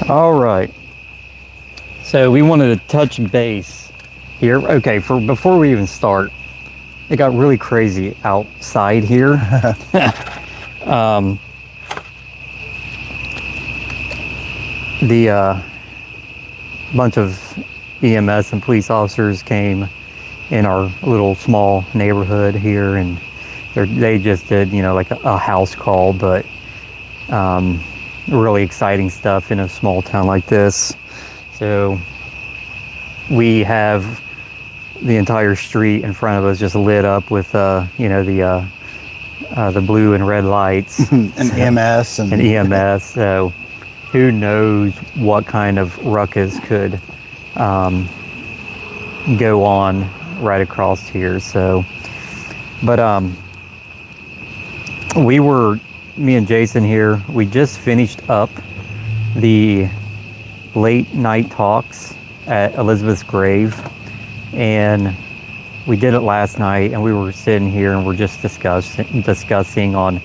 All right. So we wanted to touch base here. Okay, before we even start, it got really crazy outside here. The bunch of EMS and police officers came in our little small neighborhood here, and they just did, like a house call, but really exciting stuff in a small town like this. So we have the entire street in front of us just lit up with the blue and red lights and EMS and EMS. So who knows what kind of ruckus could go on right across here. So, but me and Jason here, we just finished up the late night talks at Elizabeth's grave, and we did it last night, and we were sitting here and we're just discussing on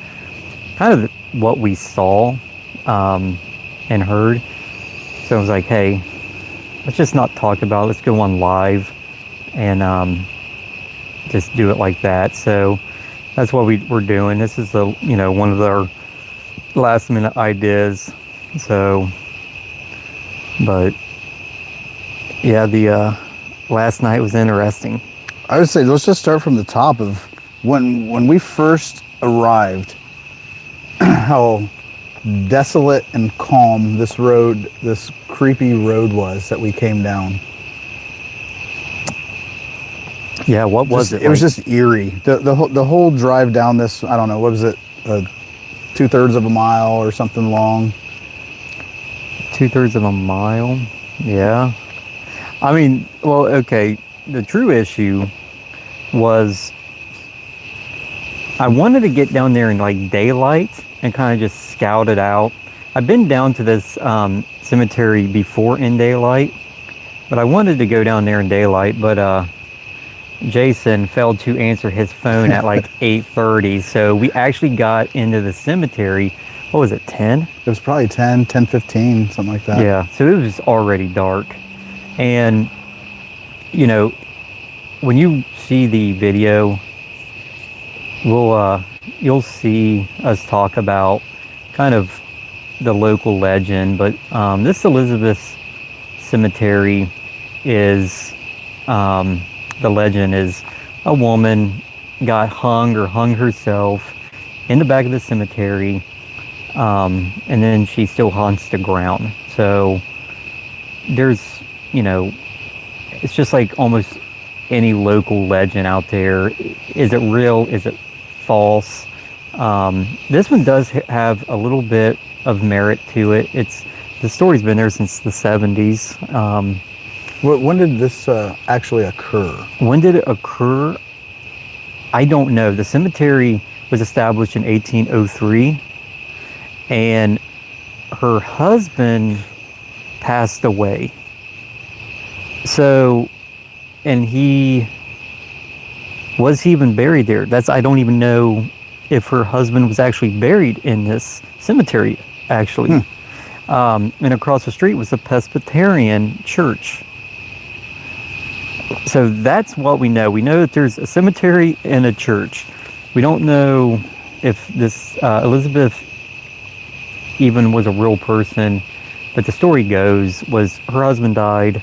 kind of what we saw and heard. So I was like, hey, let's just not talk about it. Let's go on live and just do it like that. So that's what we're doing. This is one of our last minute ideas. So, but yeah, the last night was interesting. I would say let's just start from the top of when we first arrived, how desolate and calm this creepy road was that we came down. Yeah, what was it? It was just eerie. The whole drive down this, I don't know, what was it, 2/3 of a mile or something long? 2/3 of a mile? Yeah. I mean, well, okay, the true issue was I wanted to get down there in like daylight and kind of just scout it out. I've been down to this cemetery before in daylight, but I wanted to go down there in daylight, but Jason failed to answer his phone at like 8:30, so we actually got into the cemetery, what was it, 10? It was probably 10:15, something like that. Yeah, so it was already dark. And, when you see the video, you'll see us talk about kind of the local legend, but this Elizabeth cemetery is, the legend is a woman got hung herself in the back of the cemetery, and then she still haunts the ground. So there's, it's just like almost any local legend out there. Is it real? Is it false? This one does have a little bit of merit to it. The story's been there since the 70s. When did this actually occur? When did it occur? I don't know. The cemetery was established in 1803, and her husband passed away. So, and was he even buried there? I don't even know if her husband was actually buried in this cemetery, actually. And across the street was a Presbyterian church. So that's what we know. We know that there's a cemetery and a church. We don't know if this Elizabeth even was a real person, but the story was her husband died.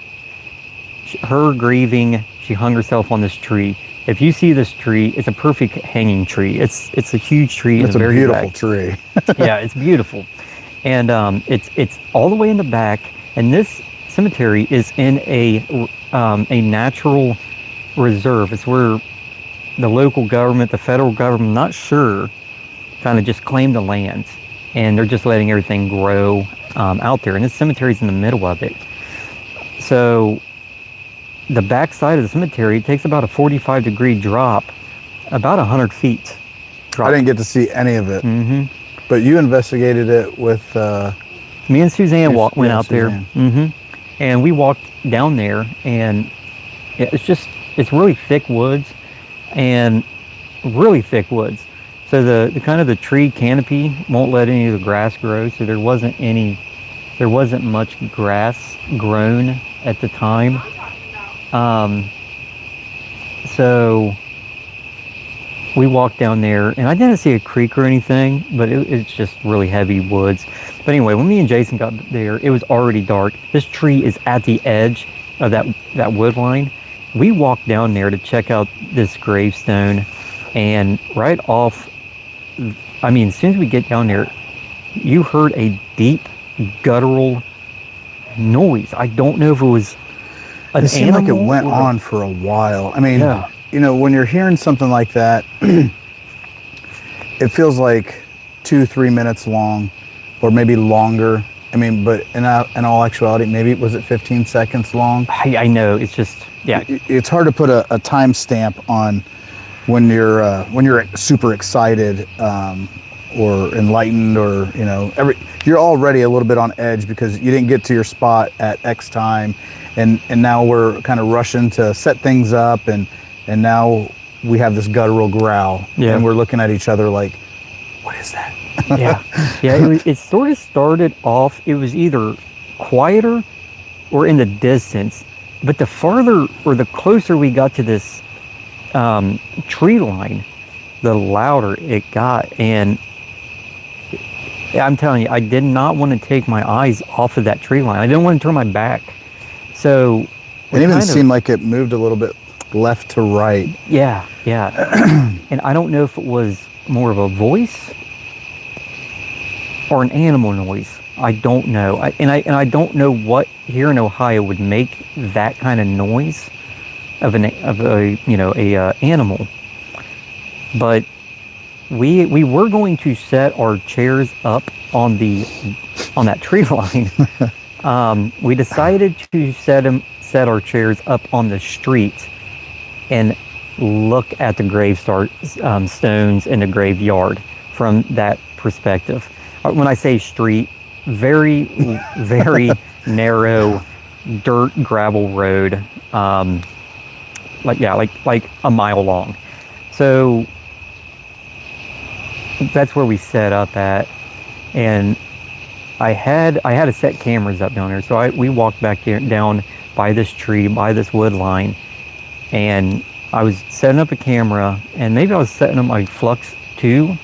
Her grieving, she hung herself on this tree. If you see this tree, it's a perfect hanging tree. It's a huge tree. It's a beautiful tree. Yeah, it's beautiful, and it's all the way in the back. And this cemetery is in a natural reserve. It's where the local government, the federal government, not sure, kind of just claimed the land, and they're just letting everything grow out there. And this cemetery's in the middle of it. So the back side of the cemetery takes about a 45-degree drop, about 100 feet. Drop. I didn't get to see any of it. Mm-hmm. But you investigated it with... Me and Suzanne went out there. Mm-hmm. And we walked down there, and it's really thick woods, and really thick woods. So the kind of the tree canopy won't let any of the grass grow, so there wasn't any there wasn't much grass grown at the time. So we walked down there, and I didn't see a creek or anything, but it's just really heavy woods. But anyway, when me and Jason got there, it was already dark. This tree is at the edge of that wood line. We walked down there to check out this gravestone, and right off, I mean, as soon as we get down there, you heard a deep guttural noise. I don't know if it was an It seemed like it animal went or- on for a while. I mean, Yeah. you know, when you're hearing something like that, it feels like 2-3 minutes long, or maybe longer. I mean, but in all actuality, maybe was it 15 seconds long? I know, it's just, yeah. It's hard to put a time stamp on when you're super excited or enlightened, or you know, you're already a little bit on edge because you didn't get to your spot at X time, and now we're kind of rushing to set things up, and now we have this guttural growl, Yeah. and we're looking at each other like, what is that? Yeah, yeah. It sort of started off. It was either quieter or in the distance, but the farther or the closer we got to this tree line, the louder it got. And I'm telling you, I did not want to take my eyes off of that tree line. I didn't want to turn my back. So It even seemed like it moved a little bit left to right. yeah. And I don't know if it was more of a voice or an animal noise. I don't know. I don't know what here in Ohio would make that kind of noise of a animal. But we were going to set our chairs up on that tree line. We decided to set our chairs up on the street and look at the stones in the graveyard from that perspective. When I say street, very, very narrow dirt gravel road, like a mile long. So that's where we set up at, and I had to set cameras up down there. So we walked back down by this tree, by this wood line, and I was setting up a camera, and maybe I was setting up my flux too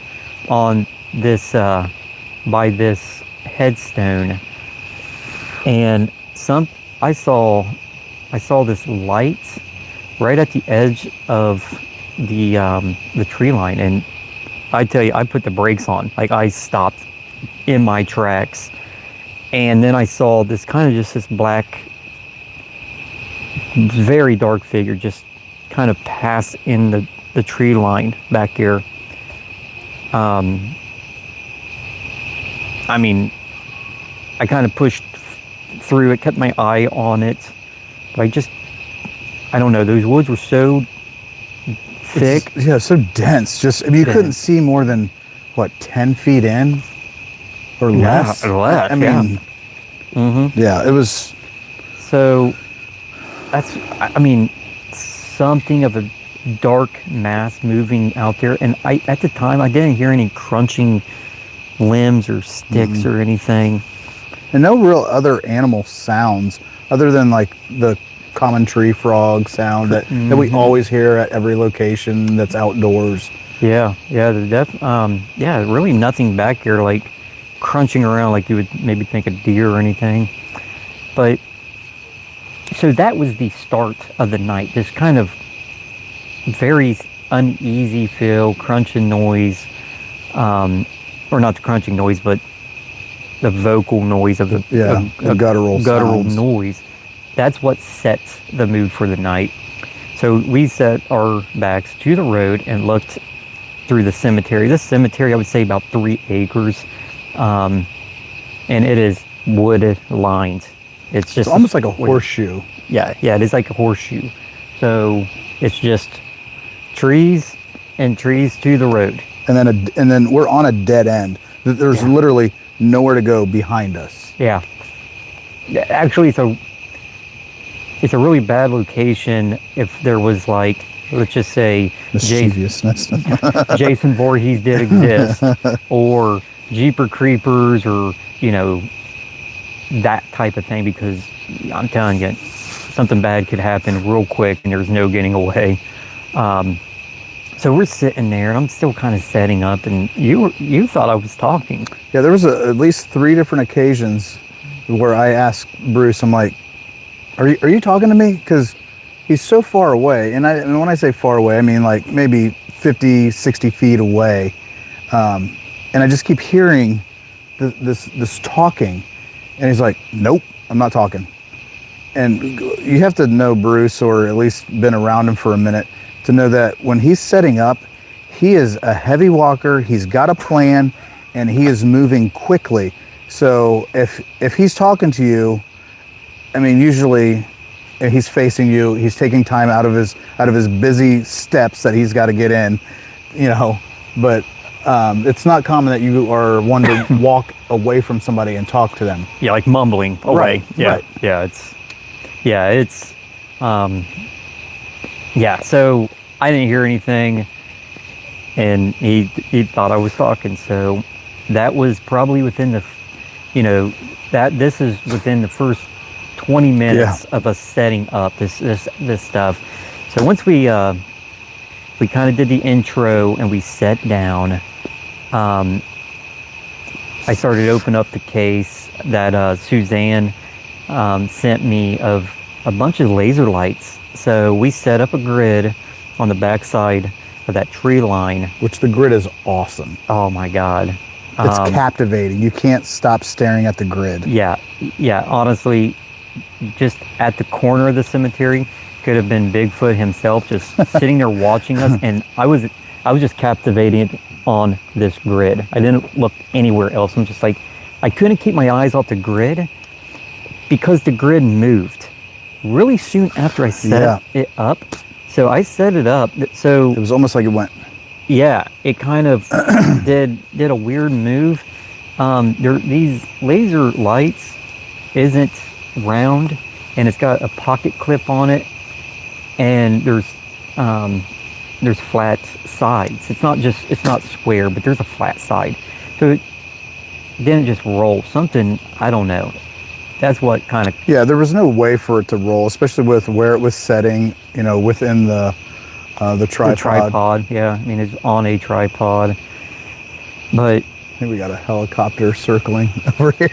on this by this headstone, and I saw this light right at the edge of the tree line, and I tell you, I put the brakes on. Like, I stopped in my tracks, and then I saw this this black, very dark figure just kind of pass in the tree line back here. I mean, I kind of pushed through it, kept my eye on it, but I don't know, those woods were so thick. So dense. You couldn't see more than, what, 10 feet in or less? Yeah, less, I mean, yeah, it was. So something of a dark mass moving out there. And at the time, I didn't hear any crunching limbs or sticks or anything. And no real other animal sounds other than like the common tree frog sound that we always hear at every location that's outdoors. Yeah, really nothing back here like crunching around like you would maybe think a deer or anything. But so that was the start of the night. This kind of very uneasy feel, crunching noise, or not the crunching noise, but the vocal noise of the guttural sounds. Noise. That's what sets the mood for the night. So we set our backs to the road and looked through the cemetery. This cemetery, I would say about 3 acres, and it is wood lined. It's almost like a horseshoe. Yeah, it is like a horseshoe. So it's just trees and trees to the road. And then we're on a dead end. There's literally nowhere to go behind us. Yeah. Actually, it's a really bad location if there was, like, let's just say mischievousness. Jason Voorhees did exist, or Jeeper Creepers, or that type of thing, because I'm telling you, something bad could happen real quick and there's no getting away. So we're sitting there and I'm still kind of setting up, and you thought I was talking. Yeah, there was at least 3 different occasions where I asked Bruce, I'm like, are you talking to me? Because he's so far away. And when I say far away, I mean like maybe 50, 60 feet away. And I just keep hearing this talking. And he's like, nope, I'm not talking. And you have to know Bruce, or at least been around him for a minute, to know that when he's setting up, he is a heavy walker, he's got a plan, and he is moving quickly. So if he's talking to you, I mean, usually he's facing you, he's taking time out of his busy steps that he's got to get in, you know, but it's not common that you are one to walk away from somebody and talk to them. Yeah, like mumbling away. Right, Yeah, right. Yeah, so I didn't hear anything, and he thought I was talking. So that was probably within the, this is within the first 20 minutes of us setting up this stuff. So once we kind of did the intro and we sat down, I started to open up the case that Suzanne sent me of a bunch of laser lights. So we set up a grid on the backside of that tree line. Which the grid is awesome. Oh my God. It's captivating. You can't stop staring at the grid. Yeah, honestly, just at the corner of the cemetery could have been Bigfoot himself just sitting there watching us, and I was just captivated on this grid. I didn't look anywhere else. I'm just like, I couldn't keep my eyes off the grid because the grid moved really soon after I set it up. So I set it up. So it was almost like it went. Yeah, it kind of did a weird move. These laser lights isn't round, and it's got a pocket clip on it, and there's flat sides. It's not square, but there's a flat side. So it didn't just roll. Something, I don't know. That's what kind of... Yeah, there was no way for it to roll, especially with where it was setting, within the tripod. The tripod, yeah. I mean, it's on a tripod. But... I think we got a helicopter circling over here.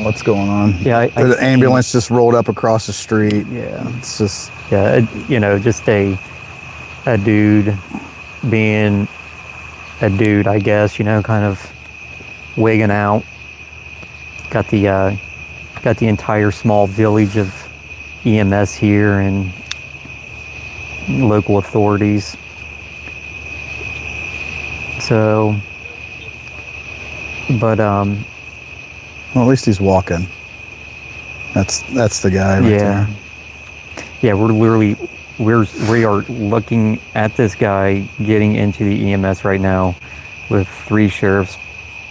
What's going on? Yeah, the ambulance just rolled up across the street. Yeah, it's just just a dude being a dude, I guess. Kind of wigging out. Got the entire small village of EMS here and local authorities. So, but well, at least he's walking. That's the guy right there. Yeah, we are looking at this guy getting into the EMS right now with 3 sheriffs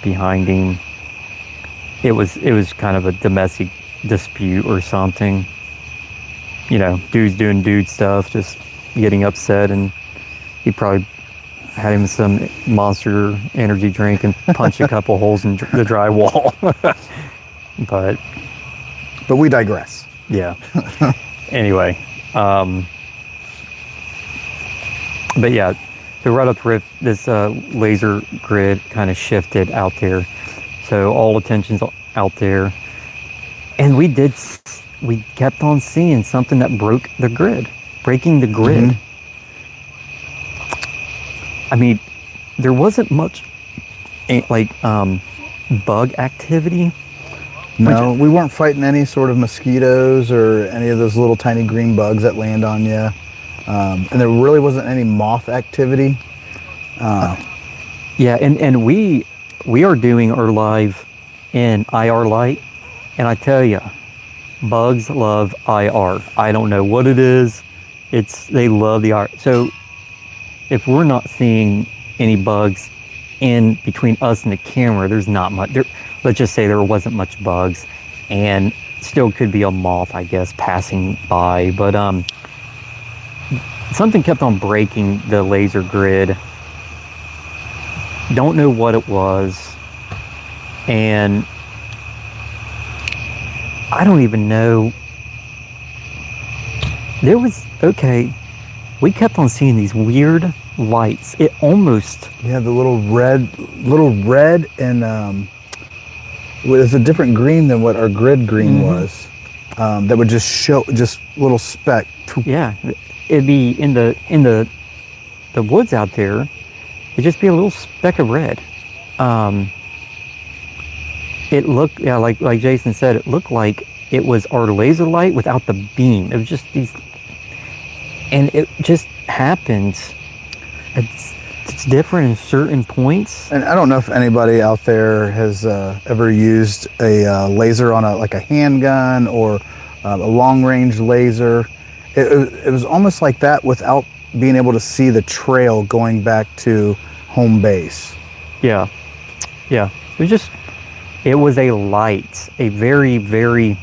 behind him. It was kind of a domestic dispute or something. Dude's doing dude stuff, just getting upset, and he probably had him some Monster energy drink and punched a couple holes in the drywall. But we digress. Yeah. Anyway, but yeah, so right up the rip, this laser grid kind of shifted out there. So all attention's out there, and we kept on seeing something that broke the grid, breaking the grid. Mm-hmm. I mean, there wasn't much bug activity. No, we weren't fighting any sort of mosquitoes or any of those little tiny green bugs that land on you. And there really wasn't any moth activity. Yeah, and we are doing our live in IR light, and I tell you, bugs love IR. I don't know what it is. They love the IR. So if we're not seeing any bugs in between us and the camera, there's not much. Let's just say there wasn't much bugs, and still could be a moth, I guess, passing by. But something kept on breaking the laser grid. Don't know what it was. And I don't even know. There was, okay, we kept on seeing these weird lights. It almost, Yeah, the little red, and was a different green than what our grid green was. That would just show just little speck. yeah, it'd be in the woods out there. It'd just be a little speck of red. It looked, yeah, like Jason said, it looked like it was our laser light without the beam. It was just these, and it just happens. It's different in certain points. And I don't know if anybody out there has ever used a laser on like a handgun or a long range laser. It was almost like that without being able to see the trail going back to home base. Yeah, yeah. It was a light, a very, very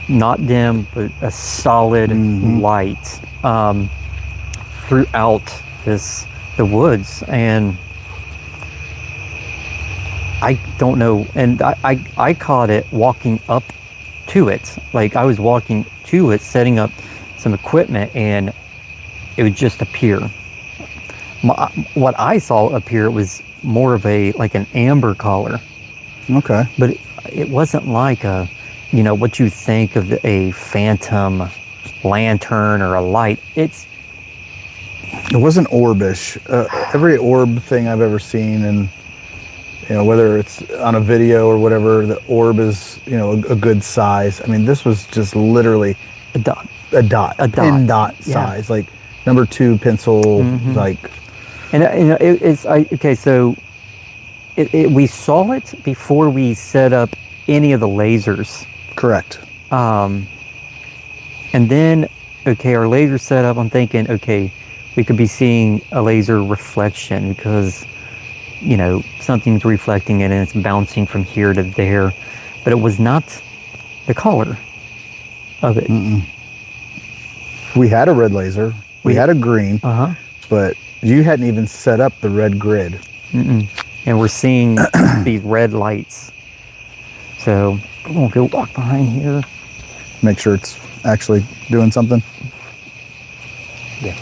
not dim, but a solid light throughout the woods. And I don't know, and I caught it walking up to it. Like I was walking to it, setting up some equipment, and it would just appear. What I saw appear was more of like an amber color. Okay. But it wasn't like what you think of a phantom lantern or a light. It wasn't orbish. Every orb thing I've ever seen, and whether it's on a video or whatever, the orb is a good size. I mean, this was just literally a dot, pin dot size, like number 2 pencil, like. And it's okay. So we saw it before we set up any of the lasers. Correct. And then, okay, our laser set up, I'm thinking, okay, we could be seeing a laser reflection because, something's reflecting it and it's bouncing from here to there. But it was not the color of it. We had a red laser. We had a green. But you hadn't even set up the red grid. And we're seeing these red lights. So I'm gonna go walk behind here. Make sure it's actually doing something. Yeah.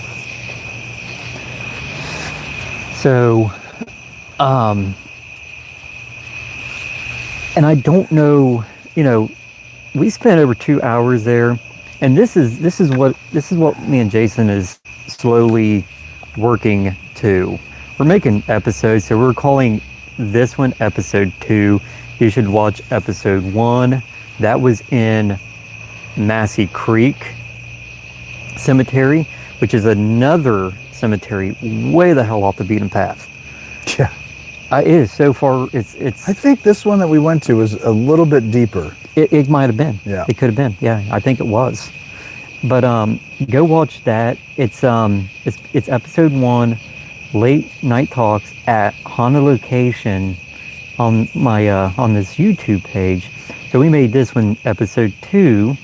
So, and I don't know, we spent over 2 hours there, and this is what me and Jason is slowly working to. We're making episodes, so we're calling this one episode 2. You should watch episode 1. That was in Massey Creek Cemetery, which is another cemetery way the hell off the beaten path. Yeah. It is so far. It's. I think this one that we went to was a little bit deeper. It might have been. Yeah. It could have been. Yeah, I think it was. But go watch that. It's episode 1, late night talks at Haunted Location on my on this YouTube page. So we made this one episode 2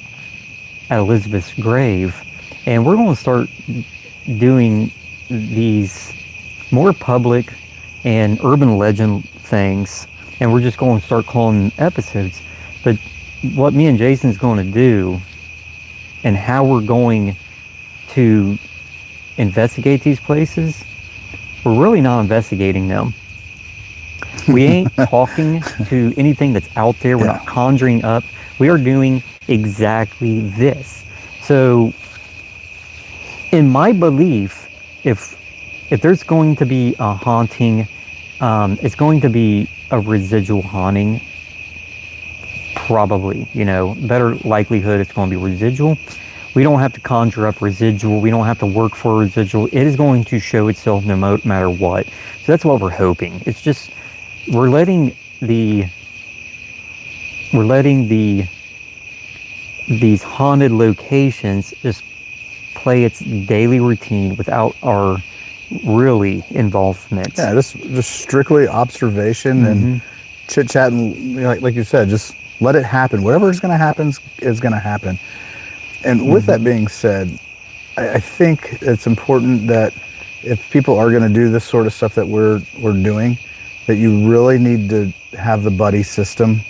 at Elizabeth's grave, and we're going to start doing these more public and urban legend things, and we're just going to start calling them episodes. But what me and Jason's going to do and how we're going to investigate these places, we're really not investigating them. We ain't talking to anything that's out there. We're not conjuring up. We are doing exactly this. So in my belief, if there's going to be a haunting, it's going to be a residual haunting. Probably, better likelihood it's going to be residual. We don't have to conjure up residual. We don't have to work for residual. It is going to show itself no matter what. So that's what we're hoping. It's just we're letting these haunted locations just play its daily routine without our really involvement. Yeah, just strictly observation and chit chat, and like you said, just let it happen. Whatever is going to happen is going to happen. And with that being said, I think it's important that if people are going to do this sort of stuff that we're doing, that you really need to have the buddy system,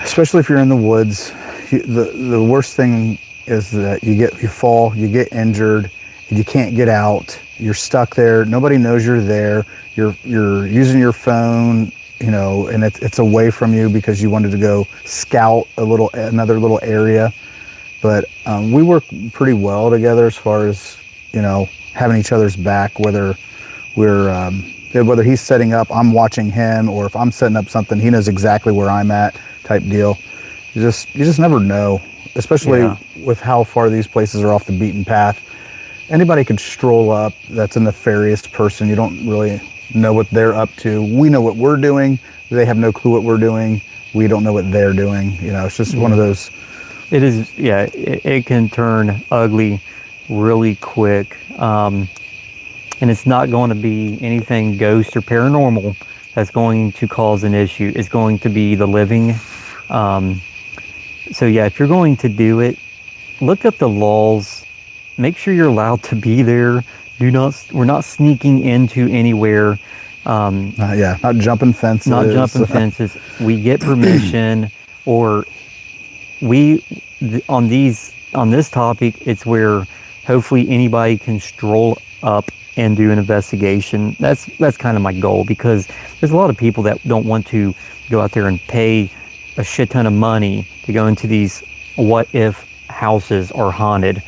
especially if you're in the woods. The worst thing is that you fall, you get injured, and you can't get out. You're stuck there. Nobody knows you're there. You're using your phone, and it's away from you because you wanted to go scout another little area. But we work pretty well together as far as having each other's back. Whether whether he's setting up, I'm watching him, or if I'm setting up something, he knows exactly where I'm at, type deal. You just never know, especially with how far these places are off the beaten path. Anybody could stroll up. That's a nefarious person. You don't really know what they're up to. We know what we're doing. They have no clue what we're doing. We don't know what they're doing. It's just one of those. It is, yeah. It can turn ugly really quick, and it's not going to be anything ghost or paranormal that's going to cause an issue. It's going to be the living. So yeah, if you're going to do it, look up the laws. Make sure you're allowed to be there. We're not sneaking into anywhere. Not jumping fences. Not jumping fences. We get permission, or on this topic, it's where hopefully anybody can stroll up and do an investigation. That's kind of my goal, because there's a lot of people that don't want to go out there and pay a shit ton of money to go into these what if houses are haunted.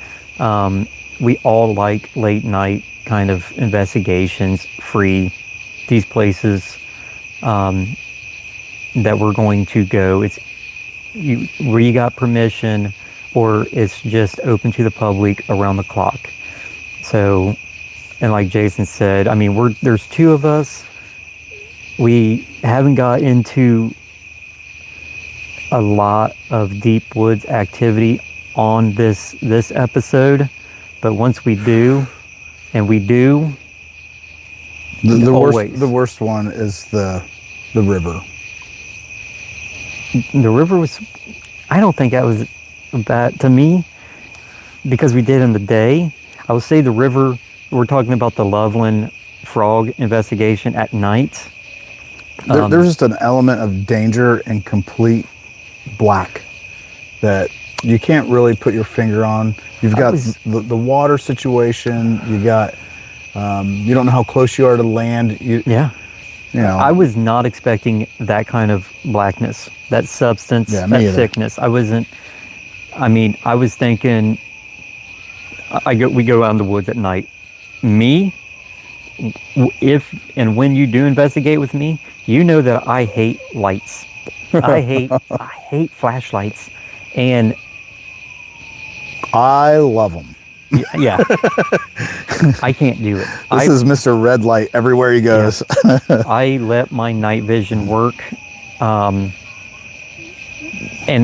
We all like late night kind of investigations, free. These places that we're going to go, where you got permission, or it's just open to the public around the clock. So, and like Jason said, I mean, there's two of us. We haven't got into a lot of deep woods activity on this the episode, but once we do, the worst one is the river. The river was, I don't think that was bad to me, because we did in the day. I would say the river, we're talking about the Loveland frog investigation at night. There's just an element of danger and complete black that you can't really put your finger on. You've got the water situation. You got you don't know how close you are to land. I was not expecting that kind of blackness, that substance, that thickness. I was thinking, we go out in the woods at night. If and when you do investigate with me, you know that I hate lights. I hate flashlights, and I love them. Yeah. I can't do it. This is Mr. Red Light everywhere he goes. Yeah. I let my night vision work, and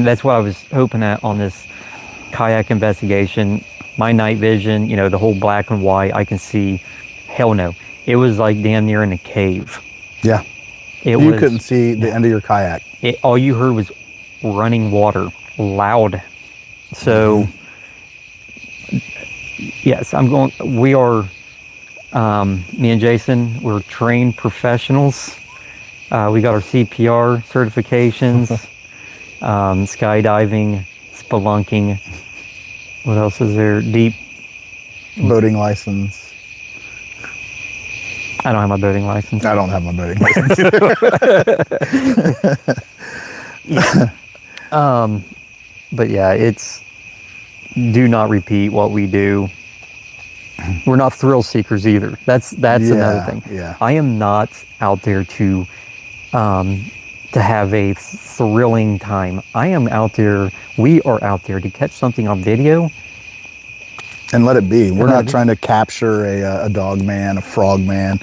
that's what I was hoping at on this kayak investigation. My night vision, the whole black and white, I can see. Hell no. It was like damn near in a cave. Yeah. You couldn't see the end of your kayak. All you heard was running water, loud. So, yes, we are, me and Jason, we're trained professionals. We got our CPR certifications, skydiving, spelunking. What else is there? Deep boating license. I don't have my boating license. I don't have my boating license. But yeah, it's do not repeat what we do. We're not thrill seekers either. That's another thing. Yeah. I am not out there to have a thrilling time. We are out there to catch something on video. And let it be. We're not trying to capture a dog man, a frog man.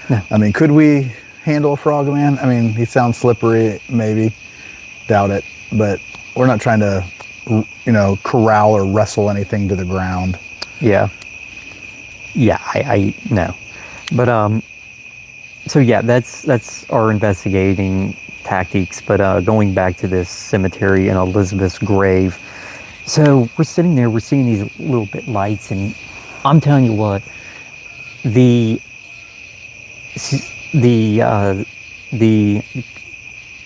No. I mean, could we handle a frog man? I mean, he sounds slippery, maybe. Doubt it. But we're not trying to, corral or wrestle anything to the ground. Yeah. Yeah, I know. But, so yeah, that's our investigating tactics. But going back to this cemetery in Elizabeth's grave. So we're sitting there, we're seeing these little bit lights, and I'm telling you what, the the uh, the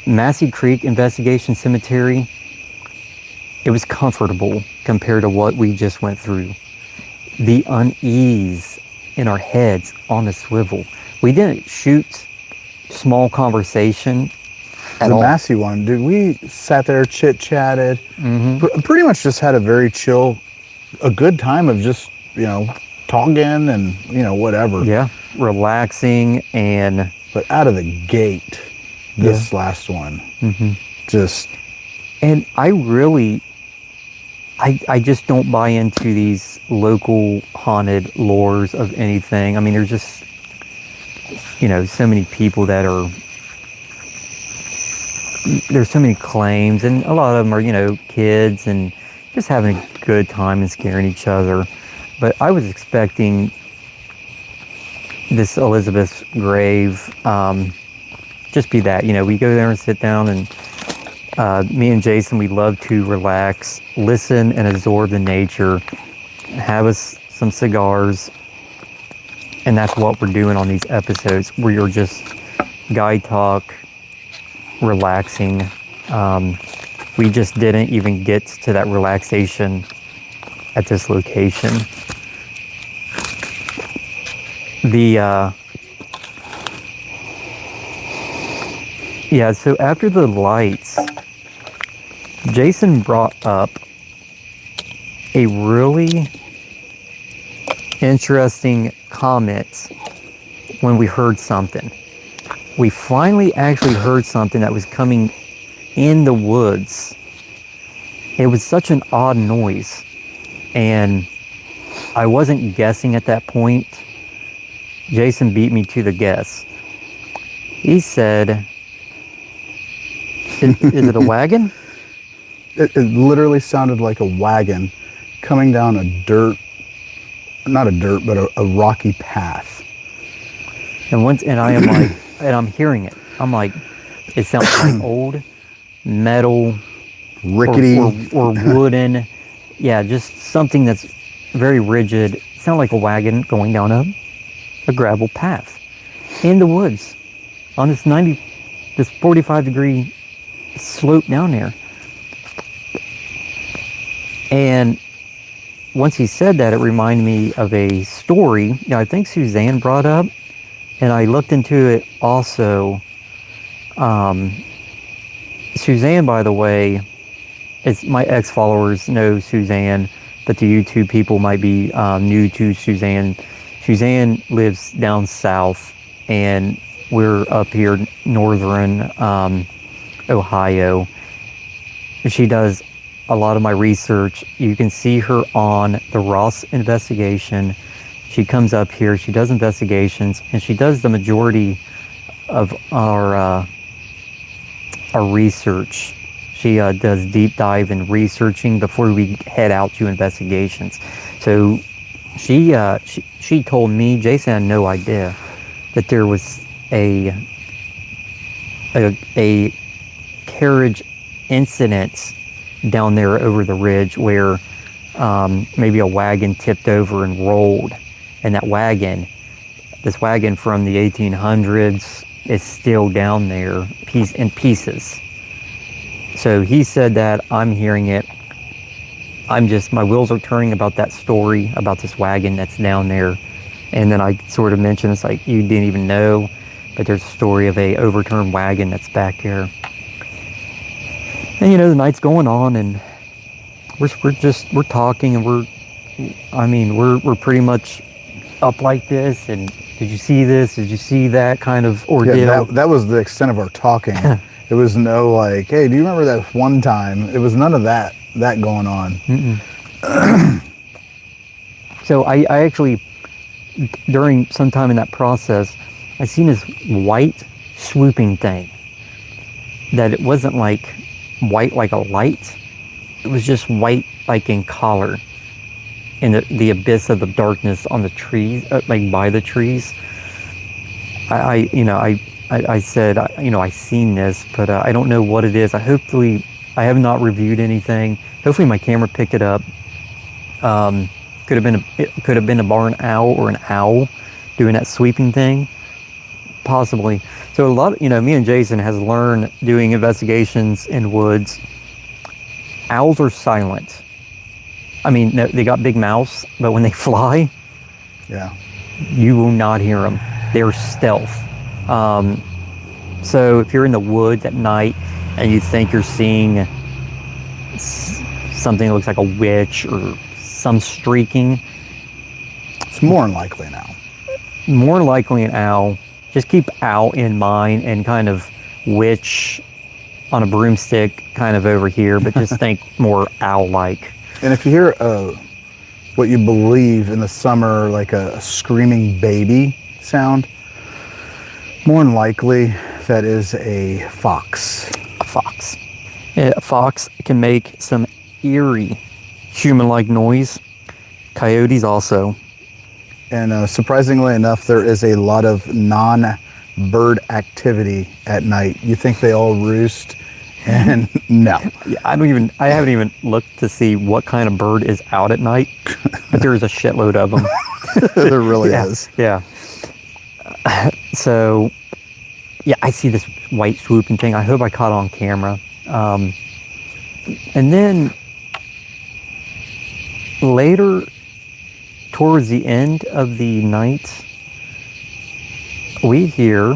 Massey Creek Investigation Cemetery, it was comfortable compared to what we just went through. The unease in our heads on the swivel. We didn't shoot small conversation at The all. Massey one, dude, we sat there, chit chatted, pretty much just had a very chill, a good time of just, talking and, whatever. Yeah, relaxing and But out of the gate, this last one, just, and I just don't buy into these local haunted lores of anything. I mean, there's just, so many people there's so many claims, and a lot of them are, kids and just having a good time and scaring each other. But I was expecting this Elizabeth's grave, just be that, we go there and sit down, and me and Jason, we love to relax, listen and absorb the nature, have us some cigars, and that's what we're doing on these episodes, where you're just guide talk, relaxing. We just didn't even get to that relaxation at this location. So after the lights, Jason brought up a really interesting comment when we heard something. We finally actually heard something that was coming in the woods. It was such an odd noise, and I wasn't guessing at that point. Jason beat me to the guess. He said, is it a wagon? it literally sounded like a wagon coming down not a dirt, but a rocky path. And I am like, and I'm hearing it. I'm like, it sounds like old metal, Rickety. or wooden. Yeah, just something that's very rigid. It sounded like a wagon going down a gravel path in the woods on this 45-degree slope down there. And once he said that, it reminded me of a story I think Suzanne brought up, and I looked into it also. Suzanne, by the way, my ex-followers know Suzanne, but the YouTube people might be new to Suzanne. Suzanne lives down south, and we're up here northern Ohio. She does a lot of my research. You can see her on the Ross investigation. She comes up here, she does investigations, and she does the majority of our research. She does deep dive in researching before we head out to investigations. So she told me, Jason had no idea, that there was a carriage incident down there over the ridge where maybe a wagon tipped over and rolled, and this wagon from the 1800s is still down there in pieces. So he said that, I'm hearing it, my wheels are turning about that story about this wagon that's down there. And then I sort of mentioned, it's like, you didn't even know, but there's a story of a overturned wagon that's back there. And the night's going on, and we're talking, and we're pretty much up like this, and did you see this? Did you see that kind of ordeal? Yeah, that was the extent of our talking. It was no like, hey, do you remember that one time? It was none of that going on. So I actually, during some time in that process, I seen this white swooping thing. That it wasn't like white like a light. It was just white like in color, in the abyss of the darkness on the trees, like by the trees. I said, I seen this, but I don't know what it is. Hopefully I have not reviewed anything. Hopefully my camera picked it up. It could have been a barn owl or an owl doing that sweeping thing, possibly. So a lot, me and Jason has learned doing investigations in woods. Owls are silent. I mean, they got big mouths, but when they fly, Yeah. you will not hear them. They're stealth. So if you're in the woods at night and you think you're seeing something that looks like a witch or some streaking, It's more than likely an owl. more likely an owl. Just keep owl in mind and kind of witch on a broomstick kind of over here, but just think more owl-like. And if you hear what you believe in the summer, like a screaming baby sound, more than likely that is a fox. A fox. Yeah, a fox can make some eerie human-like noise. Coyotes also. And surprisingly enough, there is a lot of non-bird activity at night. You think they all roost, and no. Yeah, I haven't even looked to see what kind of bird is out at night, but there's a shitload of them. There really is. Yeah. So, yeah, I see this white swooping thing. I hope I caught it on camera. And then later, towards the end of the night, we hear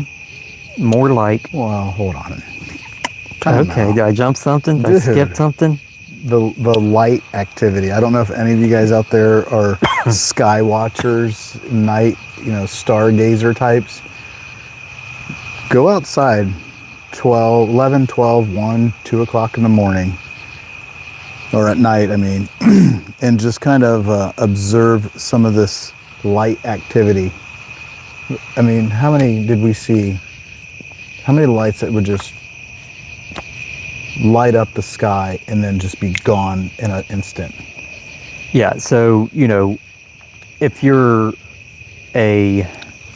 more like... Well, hold on. Okay, did I jump something? Did I skip something? The light activity. I don't know if any of you guys out there are sky watchers, night, stargazer types. Go outside 11, 12, 1, 2 o'clock in the morning, or at night, I mean, and just kind of observe some of this light activity. I mean, how many did we see? How many lights that would just light up the sky and then just be gone in an instant? Yeah, so, if you're a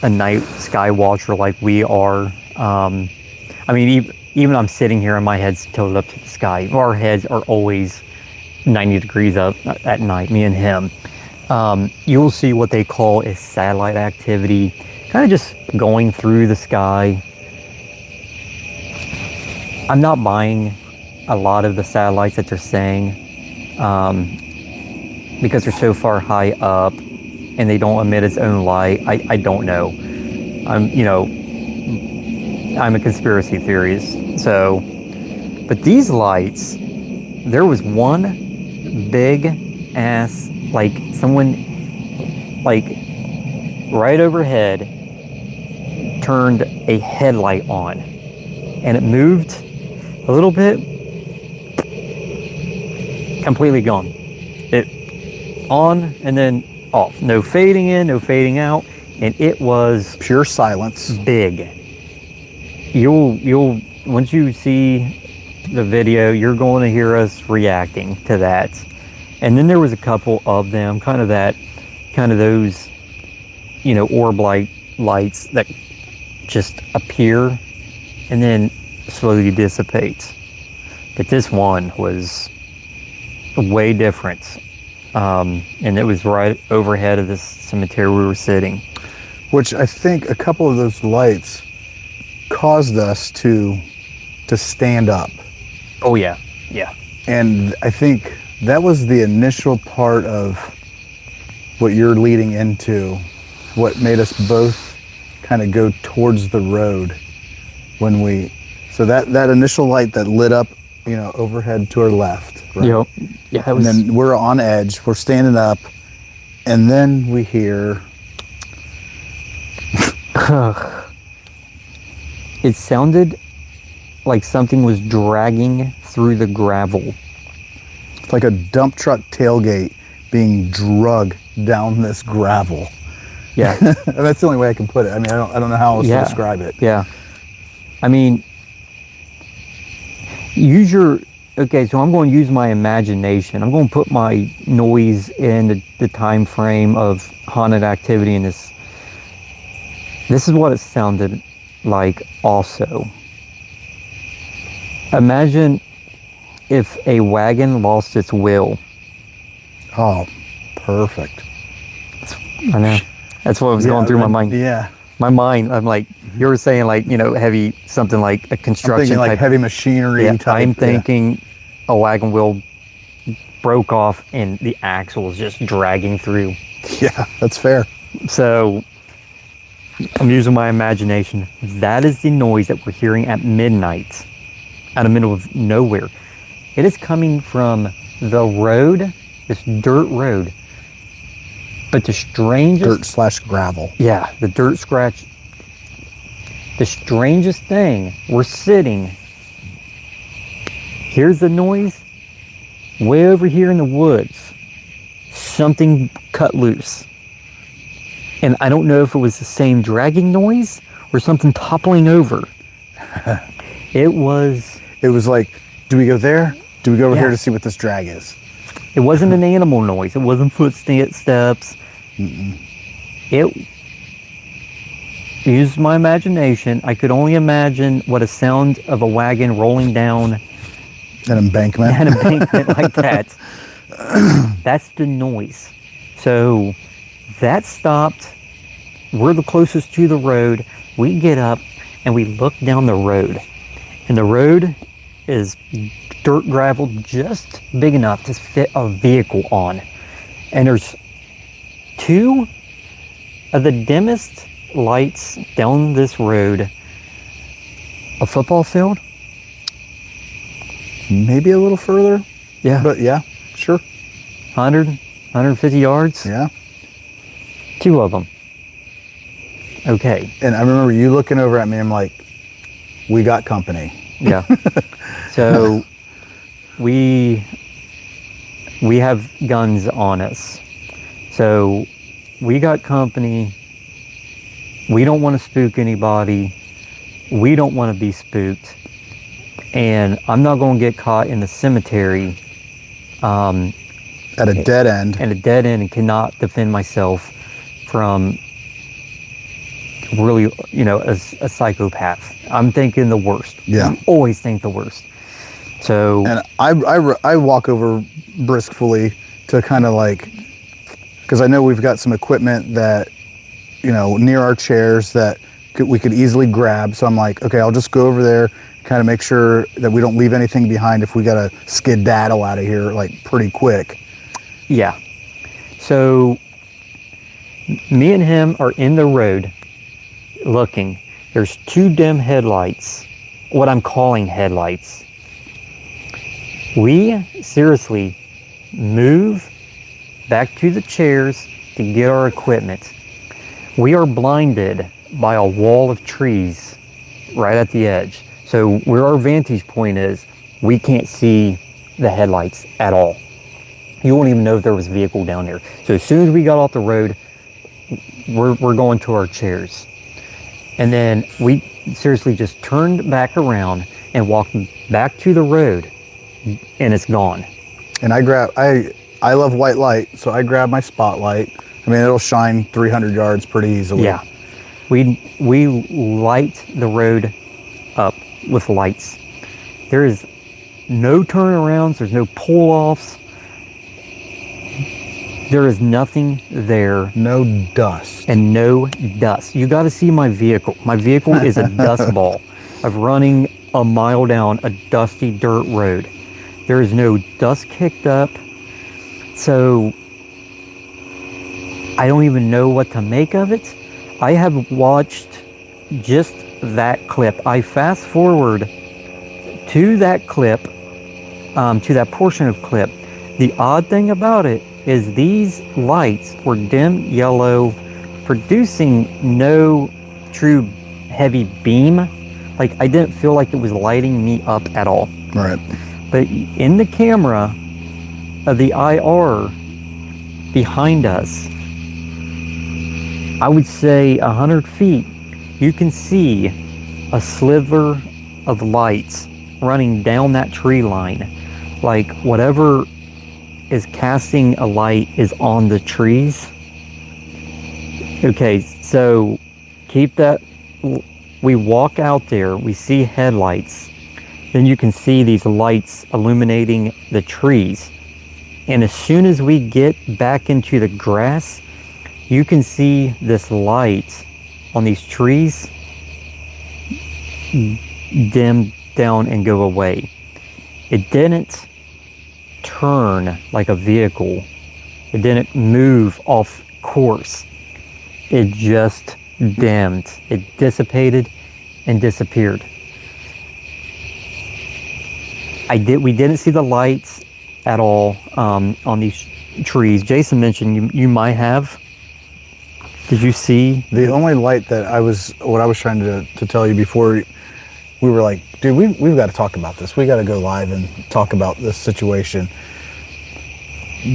night sky watcher like we are, I mean, even I'm sitting here and my head's tilted up to the sky. Our heads are always 90 degrees up at night, me and him. You'll see what they call a satellite activity, kind of just going through the sky. I'm not buying a lot of the satellites that they're saying because they're so far high up and they don't emit its own light. I don't know. I'm a conspiracy theorist. So, but these lights, there was one big ass, like someone, like right overhead, turned a headlight on, and it moved a little bit, completely gone. It on and then off. No fading in, no fading out, and it was Pure silence. big. You'll once you see the video, you're going to hear us reacting to that. And then there was a couple of them, kind of those, orb lights that just appear and then slowly dissipate. But this one was way different. And it was right overhead of this cemetery we were sitting. Which I think a couple of those lights caused us to stand up. Oh yeah, yeah. And I think that was the initial part of what you're leading into, what made us both kind of go towards the road so that initial light that lit up, overhead to our left. Right? Yep. Yeah, that was... And then we're on edge, we're standing up, and then we hear... It sounded like something was dragging through the gravel. like a dump truck tailgate being drugged down this gravel. Yeah. That's the only way I can put it. I mean, I don't know how else to describe it. Yeah. I mean, okay, so I'm going to use my imagination. I'm going to put my noise in the time frame of haunted activity in this. This is what it sounded like also. Imagine if a wagon lost its will. Oh, perfect. I know. That's what was going through my mind. Yeah. My mind, I'm like, you were saying like, heavy, something like a I'm construction thinking like type. heavy machinery Yeah, type. I'm thinking a wagon wheel broke off and the axle was just dragging through. Yeah, that's fair. So I'm using my imagination. That is the noise that we're hearing at midnight, out of the middle of nowhere. It is coming from the road, this dirt road. But the strangest... Dirt/gravel. Yeah, the dirt scratch. The strangest thing, we're sitting. Here's the noise. Way over here in the woods, something cut loose. And I don't know if it was the same dragging noise or something toppling over. It was like, do we go there? Do we go over Yeah. here to see what this drag is? It wasn't an animal noise. It wasn't footsteps. It used my imagination. I could only imagine what a sound of a wagon rolling down An embankment. an embankment like that. That's the noise. So that stopped. We're the closest to the road. We get up and we look down the road. And the road is dirt gravel just big enough to fit a vehicle on. And there's two of the dimmest lights down this road. A football field? Maybe a little further. Yeah. But yeah, sure. 100, 150 yards? Yeah. Two of them. Okay. And I remember you looking over at me. I'm like, we got company. Yeah. So we have guns on us. So we got company. We don't want to spook anybody. We don't want to be spooked. And I'm not going to get caught in the cemetery At a dead end. and a dead end and cannot defend myself from really, a psychopath. I'm thinking the worst. Yeah. You always think the worst. So And I walk over briskly to kind of like, because I know we've got some equipment that, near our chairs that we could easily grab. So I'm like, okay, I'll just go over there, kind of make sure that we don't leave anything behind if we got to skedaddle out of here like pretty quick. yeah. So me and him are in the road looking. There's two dim headlights, what I'm calling headlights. We seriously move back to the chairs to get our equipment. We are blinded by a wall of trees right at the edge. So where our vantage point is, we can't see the headlights at all. You won't even know if there was a vehicle down there. So as soon as we got off the road, we're going to our chairs. And then we seriously just turned back around and walked back to the road, and it's gone. And I love white light, so I grab my spotlight. I mean, it'll shine 300 yards pretty easily. Yeah. We light the road up with lights. There is no turnarounds, there's no pull-offs. There is nothing there. No dust. And no dust. You got to see my vehicle. My vehicle is a dust ball of running a mile down a dusty dirt road. There is no dust kicked up. So I don't even know what to make of it. I have watched just that clip. I fast forward to that clip, to that portion of clip. The odd thing about it is these lights were dim yellow, producing no true heavy beam. Like, I didn't feel like it was lighting me up at all. Right. But in the camera of the IR behind us, I would say 100 feet, you can see a sliver of lights running down that tree line. Like, whatever is casting a light is on the trees. Okay, so keep that. We walk out there, we see headlights. then you can see these lights illuminating the trees. And as soon as we get back into the grass, you can see this light on these trees dim down and go away. It didn't turn like a vehicle. It didn't move off course. It just dimmed. It dissipated and disappeared. We didn't see the lights at all on these trees. Jason mentioned you might have. Did you see? The only light that what I was trying to tell you before we were like, dude, we've got to talk about this. We got to go live and talk about this situation.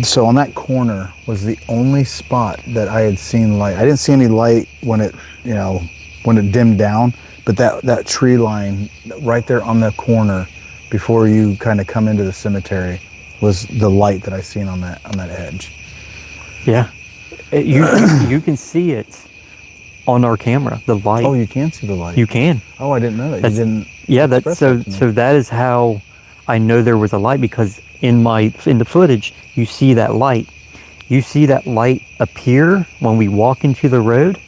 So on that corner was the only spot that I had seen light. I didn't see any light when it dimmed down, but that tree line right there on the corner before you kind of come into the cemetery was the light that I seen on that edge. Yeah. You can see it on our camera, the light. Oh, you can see the light. You can. Oh, I didn't know that. You didn't. Yeah, so that is how I know there was a light, because in the footage you see that light. You see that light appear when we walk into the road,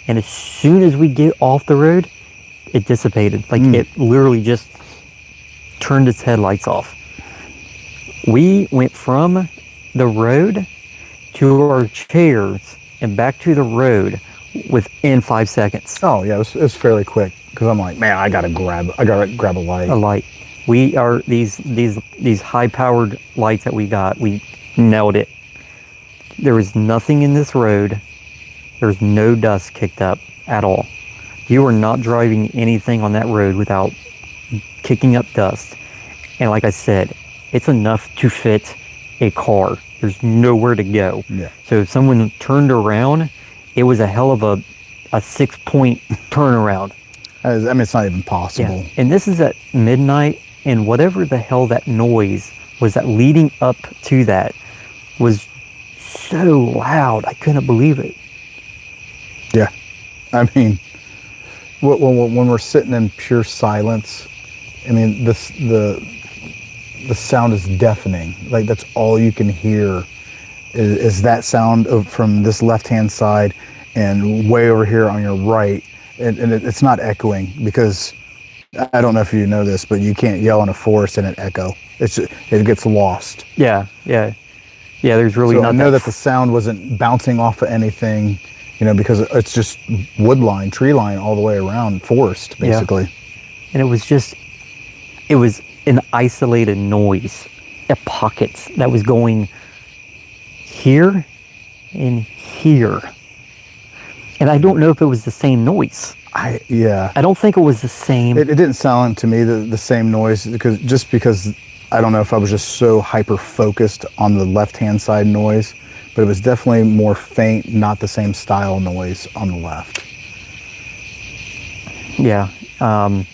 and as soon as we get off the road, it dissipated. Like it literally just turned its headlights off. We went from the road to our chairs and back to the road within 5 seconds. Oh yeah, it was fairly quick, because I'm like, man, I gotta grab a light. A light. We are these high-powered lights that we got. We nailed it. There was nothing in this road. There's no dust kicked up at all. You are not driving anything on that road without kicking up dust. And like I said, it's enough to fit a car. There's nowhere to go. Yeah. So if someone turned around, it was a hell of a 6-point turnaround. I mean, it's not even possible. Yeah. And this is at midnight, and whatever the hell that noise was that leading up to that was so loud. I couldn't believe it. Yeah. I mean, when we're sitting in pure silence, I mean, the sound is deafening. Like, that's all you can hear is that sound from this left-hand side and way over here on your right. And it's not echoing, because I don't know if you know this, but you can't yell in a forest and it echo. It gets lost. Yeah. There's really so not. I know that the sound wasn't bouncing off of anything, because it's just wood line, tree line all the way around, forest basically. Yeah. And it was an isolated noise, a pockets that was going here and here. And I don't know if it was the same noise. I don't think it was the same. It didn't sound to me the same noise, because I don't know if I was just so hyper focused on the left-hand side noise, but it was definitely more faint, not the same style noise on the left. Yeah. I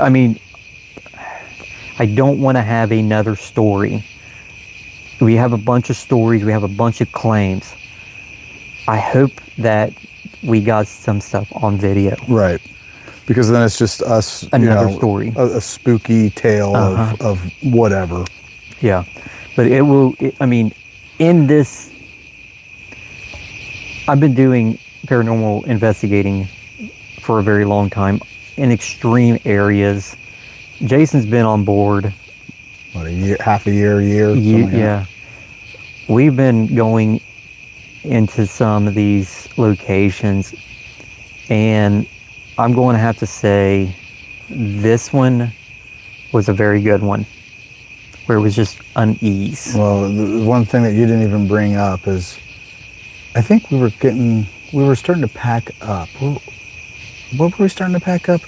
mean, I don't want to have another story. We have a bunch of stories. We have a bunch of claims. I hope that we got some stuff on video. Right. Because then it's just us, another story. A spooky tale of whatever. Yeah. But I mean, in this, I've been doing paranormal investigating for a very long time in extreme areas. Jason's been on board. What, a year, half a year? Yeah. We've been going into some of these locations, and I'm going to have to say this one was a very good one, where it was just unease. Well, the one thing that you didn't even bring up is, I think we were starting to pack up. What were we starting to pack up?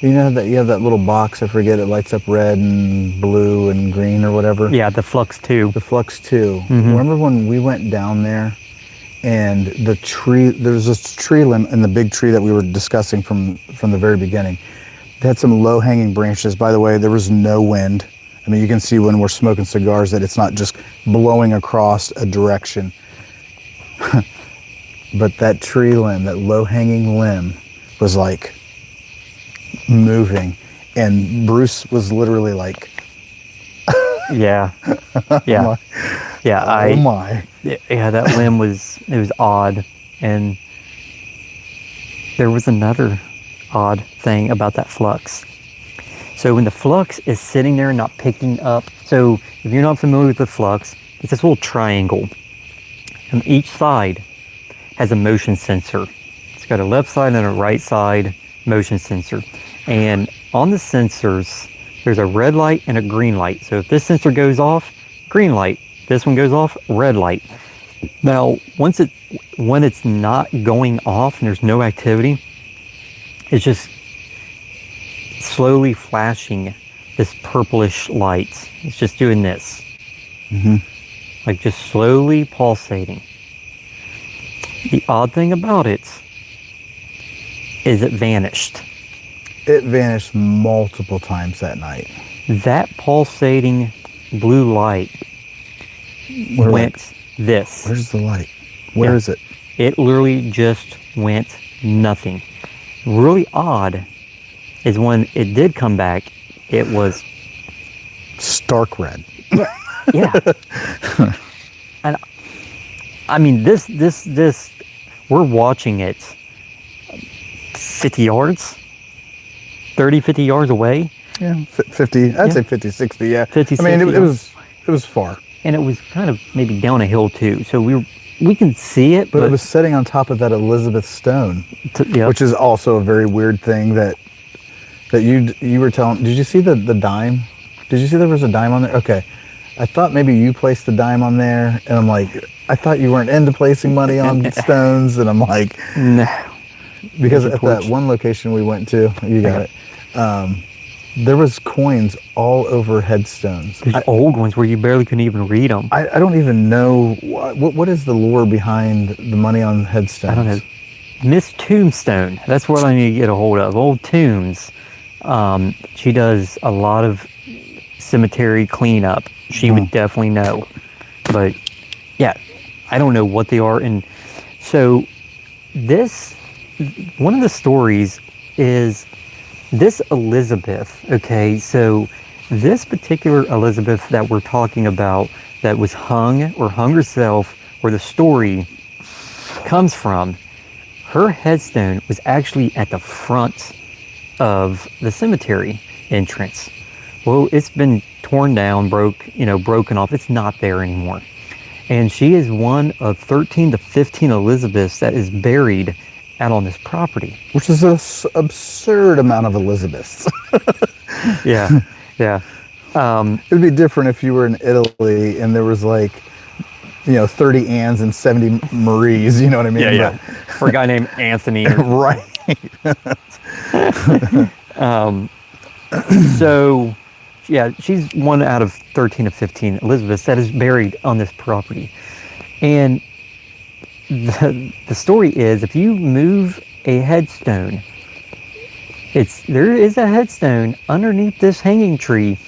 You know that you have that little box, I forget, it lights up red and blue and green or whatever? Yeah, the Flux 2. The Flux 2. Mm-hmm. Remember when we went down there and the tree, there's this tree limb and the big tree that we were discussing from the very beginning. It had some low-hanging branches. By the way, there was no wind. I mean, you can see when we're smoking cigars that it's not just blowing across a direction. But that tree limb, that low-hanging limb, was like moving, and Bruce was literally like, Yeah. Yeah. Yeah. "Oh my!" Yeah, that limb was odd. And there was another odd thing about that flux. So when the flux is sitting there not picking up, so if you're not familiar with the flux, it's this little triangle. And each side has a motion sensor. It's got a left side and a right side motion sensor. And on the sensors, there's a red light and a green light. So if this sensor goes off, green light. This one goes off, red light. Now, when it's not going off and there's no activity, it's just slowly flashing this purplish light. It's just doing this. Like just slowly pulsating. The odd thing about it is it vanished. It vanished multiple times that night. That pulsating blue light went this. Where's the light? Where is it? It literally just went nothing. Really odd is when it did come back, it was Stark red. yeah. And I mean, this, we're watching it 50 yards, 30, 50 yards away. Yeah, 50. I'd say 50, 60. Yeah. 50, I mean, 60, it was far. And it was kind of maybe down a hill too. So we can see it, but it was sitting on top of that Elizabeth stone, which is also a very weird thing that you were telling. Did you see the dime? Did you see there was a dime on there? Okay. I thought maybe you placed the dime on there, and I'm like, I thought you weren't into placing money on stones, and I'm like, no. Because at that one location we went to, you got it. There was coins all over headstones. There's old ones where you barely can even read them. I don't even know what is the lore behind the money on headstones. I don't know. Miss Tombstone. That's what I need to get a hold of. Old tombs. She does a lot of cemetery cleanup. She would definitely know. But yeah, I don't know what they are. And so one of the stories is this Elizabeth. Okay, so this particular Elizabeth that we're talking about that was hung or hung herself, where the story comes from, her headstone was actually at the front of the cemetery entrance. Well, it's been torn down, broken off. It's not there anymore. And she is one of 13 to 15 Elizabeths that is buried out on this property. Which is an absurd amount of Elizabeths. Yeah, yeah. It'd be different if you were in Italy and there was 30 Anns and 70 Maries, you know what I mean? Yeah, yeah. For a guy named Anthony. Right. So, yeah, she's one out of 13 to 15 Elizabeths that is buried on this property. And the story is, if you move a headstone, there is a headstone underneath this hanging tree,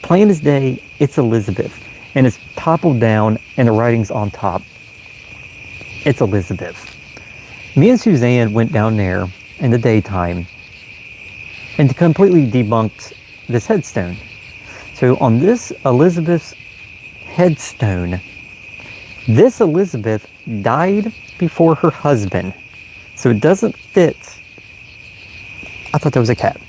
plain as day, it's Elizabeth. And it's toppled down and the writing's on top. It's Elizabeth. Me and Suzanne went down there in the daytime and completely debunked this headstone. So on this Elizabeth's headstone, this Elizabeth died before her husband. So it doesn't fit. I thought that was a cat.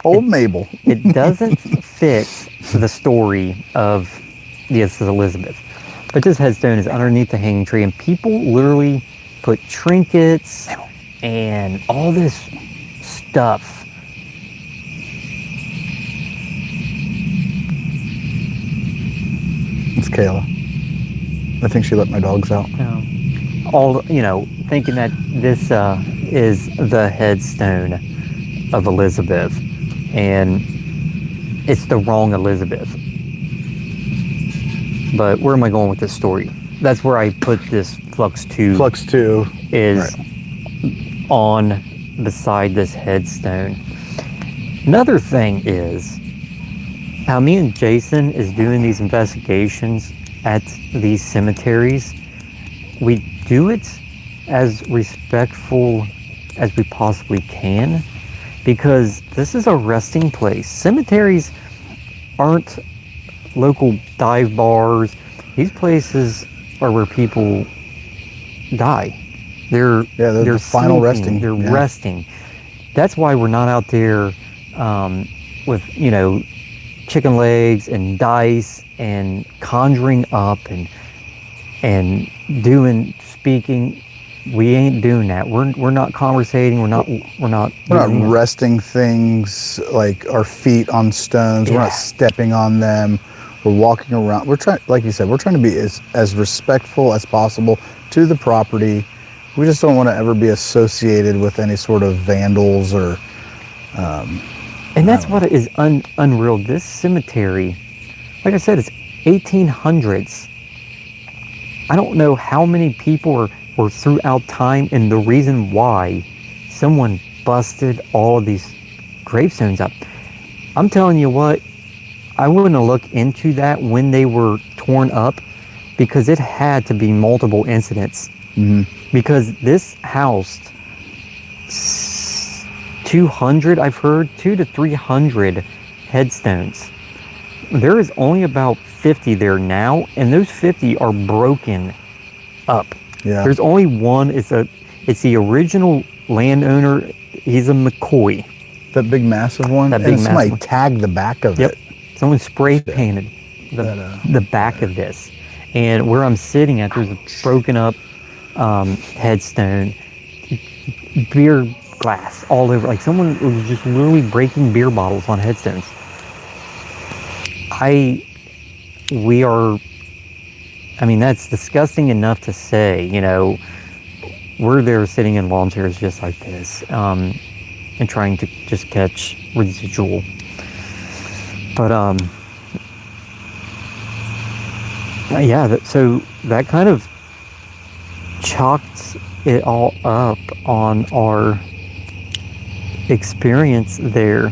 Old Mabel. It doesn't fit the story of this Elizabeth. But this headstone is underneath the hanging tree, and people literally put trinkets and all this stuff. It's Kayla. I think she let my dogs out. Thinking that this is the headstone of Elizabeth, and it's the wrong Elizabeth. But where am I going with this story? That's where I put this Flux 2. Flux 2 is on beside this headstone. Another thing is how me and Jason is doing these investigations at these cemeteries. We do it as respectful as we possibly can. because this is a resting place. Cemeteries aren't local dive bars. These places are where people die. They're the final sleeping, resting. They're Yeah. resting. That's why we're not out there with chicken legs and dice and conjuring up and doing speaking. We ain't doing that. We're not conversating. We're not resting things like our feet on stones. We're Yeah. not stepping on them. We're walking around. We're trying, like you said, we're trying to be as respectful as possible to the property. We just don't want to ever be associated with any sort of vandals or. And that's what is unreal. This cemetery, like I said, it's 1800s. I don't know how many people were throughout time, and the reason why someone busted all of these gravestones up. I'm telling you what, I wouldn't have looked into that when they were torn up, because it had to be multiple incidents. Mm-hmm. Because this housed 200, I've heard, 200 to 300 headstones. There is only about 50 there now, and those 50 are broken up. Yeah. There's only one. It's the original landowner. He's a McCoy. That big massive one. That big and somebody massive one. tagged the back of Yep. it. Someone spray painted the back of this. And where I'm sitting at, there's a broken up headstone, beer glass all over. Like someone was just literally breaking beer bottles on headstones. That's disgusting enough to say, we're there sitting in lawn chairs just like this, and trying to just catch residual. But, so that kind of chalked it all up on our experience there.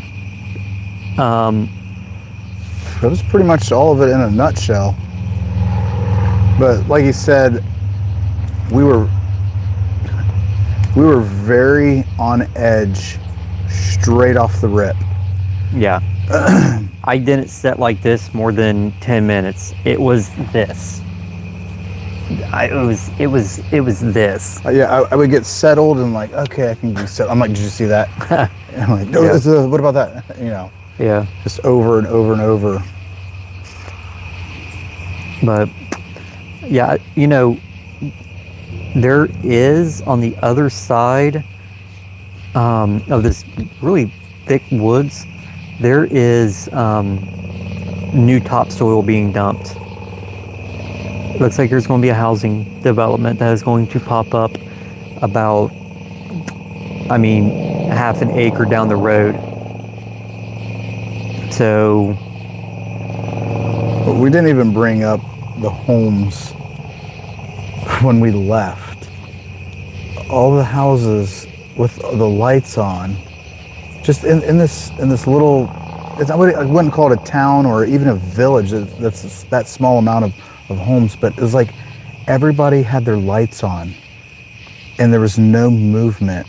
That was pretty much all of it in a nutshell. But like you said, we were very on edge straight off the rip. Yeah. I didn't sit like this more than 10 minutes. It was this. It was this. I would get settled and like, okay, I can be settled. I'm like, did you see that? And I'm like, no, Yeah. what about that? Yeah. Just over and over and over. But yeah, there is on the other side of this really thick woods, there is new topsoil being dumped. It looks like there's going to be a housing development that is going to pop up about, half an acre down the road. So, But we didn't even bring up the homes when we left. All the houses with the lights on, just in this little, I wouldn't call it a town or even a village. That's that small amount of homes, but it was like everybody had their lights on, and there was no movement.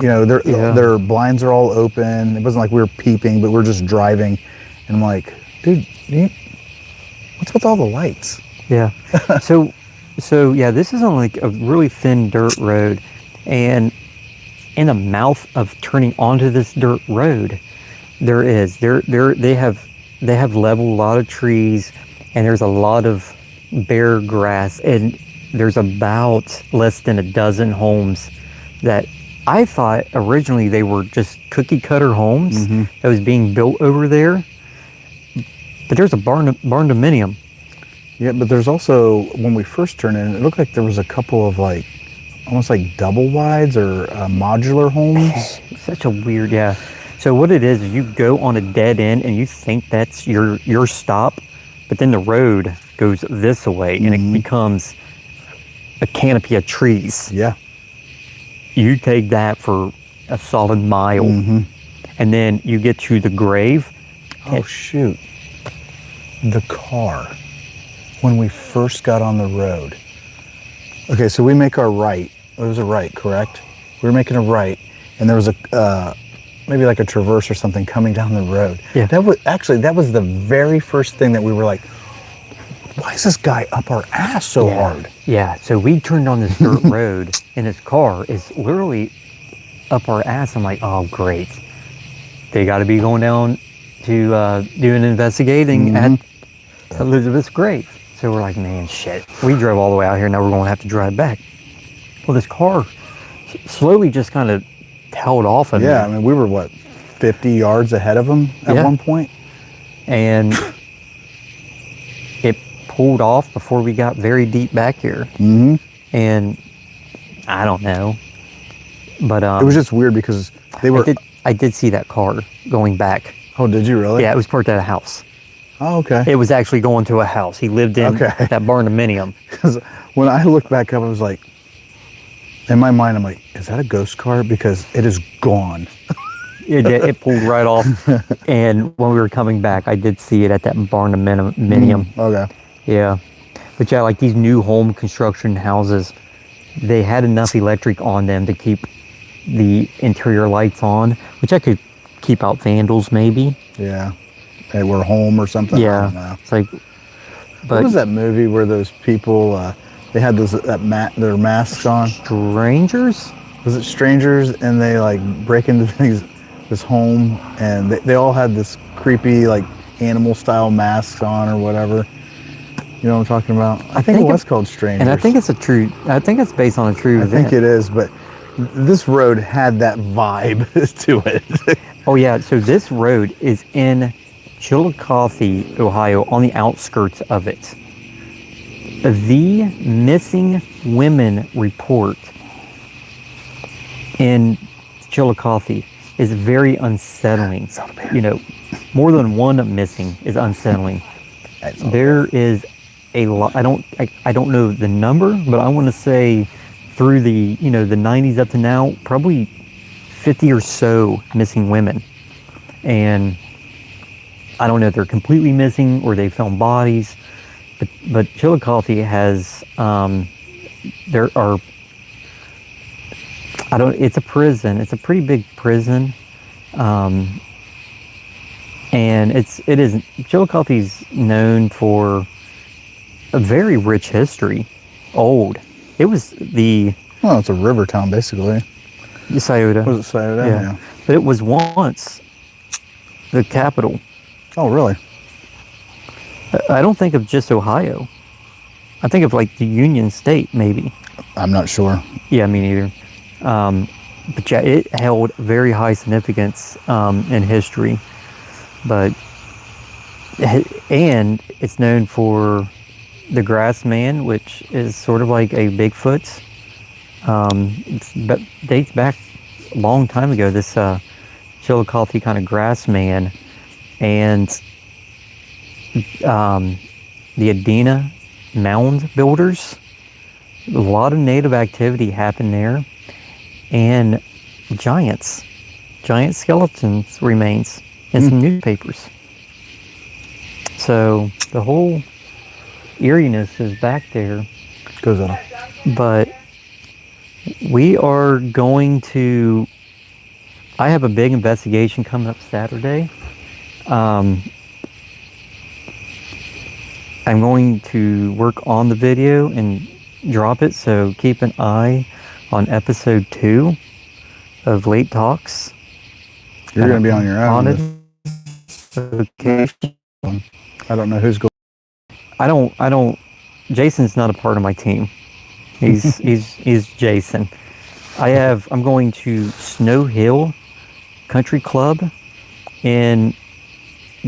Their blinds are all open. It wasn't like we were peeping, but we were just driving, and I'm like, dude, what's with all the lights? yeah. So yeah, this is on like a really thin dirt road, and in the mouth of turning onto this dirt road, they have leveled a lot of trees, and there's a lot of bare grass, and there's about less than a dozen homes that I thought originally they were just cookie cutter homes that was being built over there. But there's a barn dominium. Yeah, but there's also, when we first turned in, it looked like there was a couple of like, almost like double wides or modular homes. Such a weird, yeah. So what it is you go on a dead end and you think that's your stop, but then the road goes this way and it becomes a canopy of trees. Yeah. You take that for a solid mile, and then you get to the grave. Oh shoot. The car, when we first got on the road. Okay, so we make our right. It was a right, correct? We were making a right, and there was maybe like a traverse or something coming down the road. Yeah. That was the very first thing that we were like, why is this guy up our ass so hard? Yeah, so we turned on this dirt road, and his car is literally up our ass. I'm like, oh, great. They got to be going down to do an investigating at Elizabeth's grave. So we're like, man, shit. We drove all the way out here, now we're going to have to drive back. Well, this car slowly just kind of tailed off of me. Yeah, I mean, we were, what, 50 yards ahead of him at one point? And it pulled off before we got very deep back here. And I don't know. But it was just weird because they were... I did see that car going back. Oh, did you really? Yeah, it was parked at a house. Oh, okay. It was actually going to a house. He lived in that barndominium. Because when I looked back up, I was like, in my mind, I'm like, is that a ghost car? Because it is gone. It pulled right off. And when we were coming back, I did see it at that barndominium. Okay. Yeah. But yeah, like these new home construction houses, they had enough electric on them to keep the interior lights on, which I could keep out vandals maybe. Yeah. They were home or something. Yeah. I don't know. It's like, but what was that movie where those people, they had their masks on? Strangers? Was it Strangers? And they like break into this home, and they all had this creepy like animal style masks on or whatever. You know what I'm talking about? I think it was called Strangers. And I think it's based on a true event. I think it is, but this road had that vibe to it. Oh yeah, so this road is in Chillicothe, Ohio, on the outskirts of it. The missing women report in Chillicothe is very unsettling. You know, more than one missing is unsettling. There is a lot. I don't know the number, but I want to say through the the 90s up to now, probably 50 or so missing women. And I don't know if they're completely missing or they found bodies, but Chillicothe has it's a prison. It's a pretty big prison. And Chillicothe's known for a very rich history. Old. It was it's a river town basically. Scioto. Was it Scioto? Yeah. But it was once the capital. Oh, really? I don't think of just Ohio. I think of like the Union State, maybe. I'm not sure. Yeah, me neither. But yeah, it held very high significance in history. And it's known for the Grass Man, which is sort of like a Bigfoot. It dates back a long time ago, this Chillicothe kind of Grass Man. And the Adena mound builders, a lot of native activity happened there, and giant skeletons remains in some newspapers. So the whole eeriness is back there. Goes on. But we are going to, I have a big investigation coming up Saturday. I'm going to work on the video and drop it, so keep an eye on episode 2 of Late Talks. You're going to be on your own. Haunted Hocations. I don't know who's going. I don't. Jason's not a part of my team. He's Jason. I'm going to Snow Hill Country Club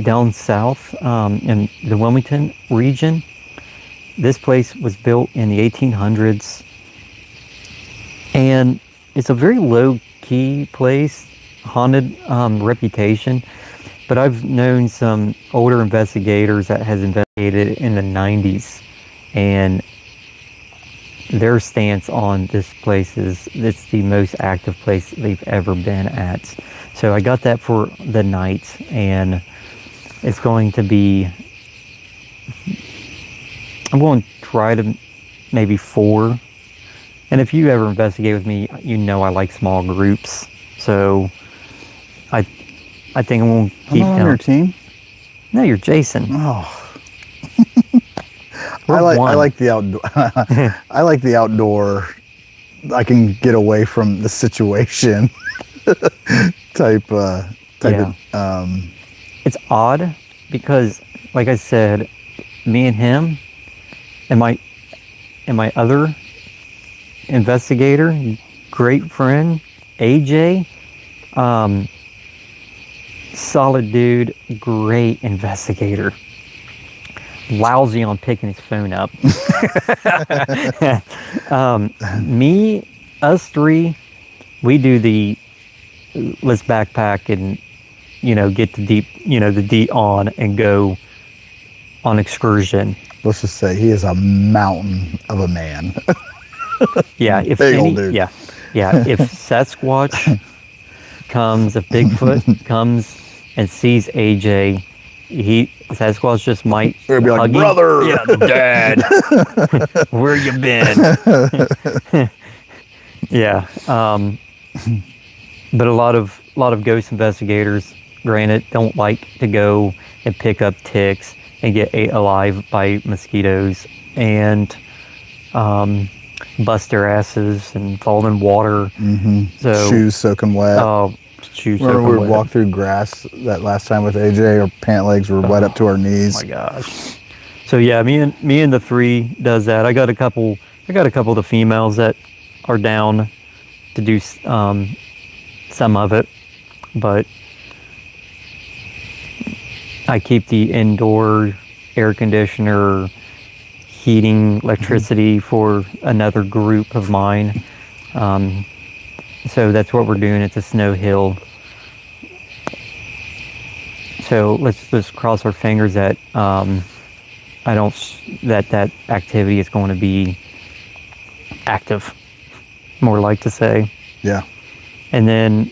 down south in the Wilmington region. This place was built in the 1800s, and it's a very low-key place, haunted reputation. But I've known some older investigators that has investigated in the 90s, and their stance on this place is it's the most active place they've ever been at. So I got that for the night, and it's going to be, I'm going to try to maybe 4. And if you ever investigate with me, you know I like small groups. So I I think I'm gonna I'm keep not on your count. team. No, you're Jason. Oh, We're I one. like the outdoor. I like the outdoor. I can get away from the situation type Yeah. of It's odd because, like I said, me and him and my other investigator, great friend, AJ, solid dude, great investigator. Lousy on picking his phone up. Me, us three, we do the let's backpack and get the deep on and go on excursion. let's just say he is a mountain of a man. Yeah, if Big old dude. yeah, if Sasquatch comes, if Bigfoot comes and sees AJ, Sasquatch just might He'll be like, hug him. brother. Yeah, dad, where you been? Yeah, but a lot of ghost investigators, granted, don't like to go and pick up ticks and get ate alive by mosquitoes and bust their asses and fall in water. So Shoes soaking wet. oh, shoes Remember soaking we wet. walked through grass that last time with AJ? Our pant legs were wet up to our Oh knees. my gosh. So yeah, me and the three does that. I got a couple of the females that are down to do some of it, but I keep the indoor air conditioner, heating, electricity for another group of mine. So that's what we're doing. It's a snow hill. So let's just cross our fingers that that activity is going to be active, more like to say. Yeah. And then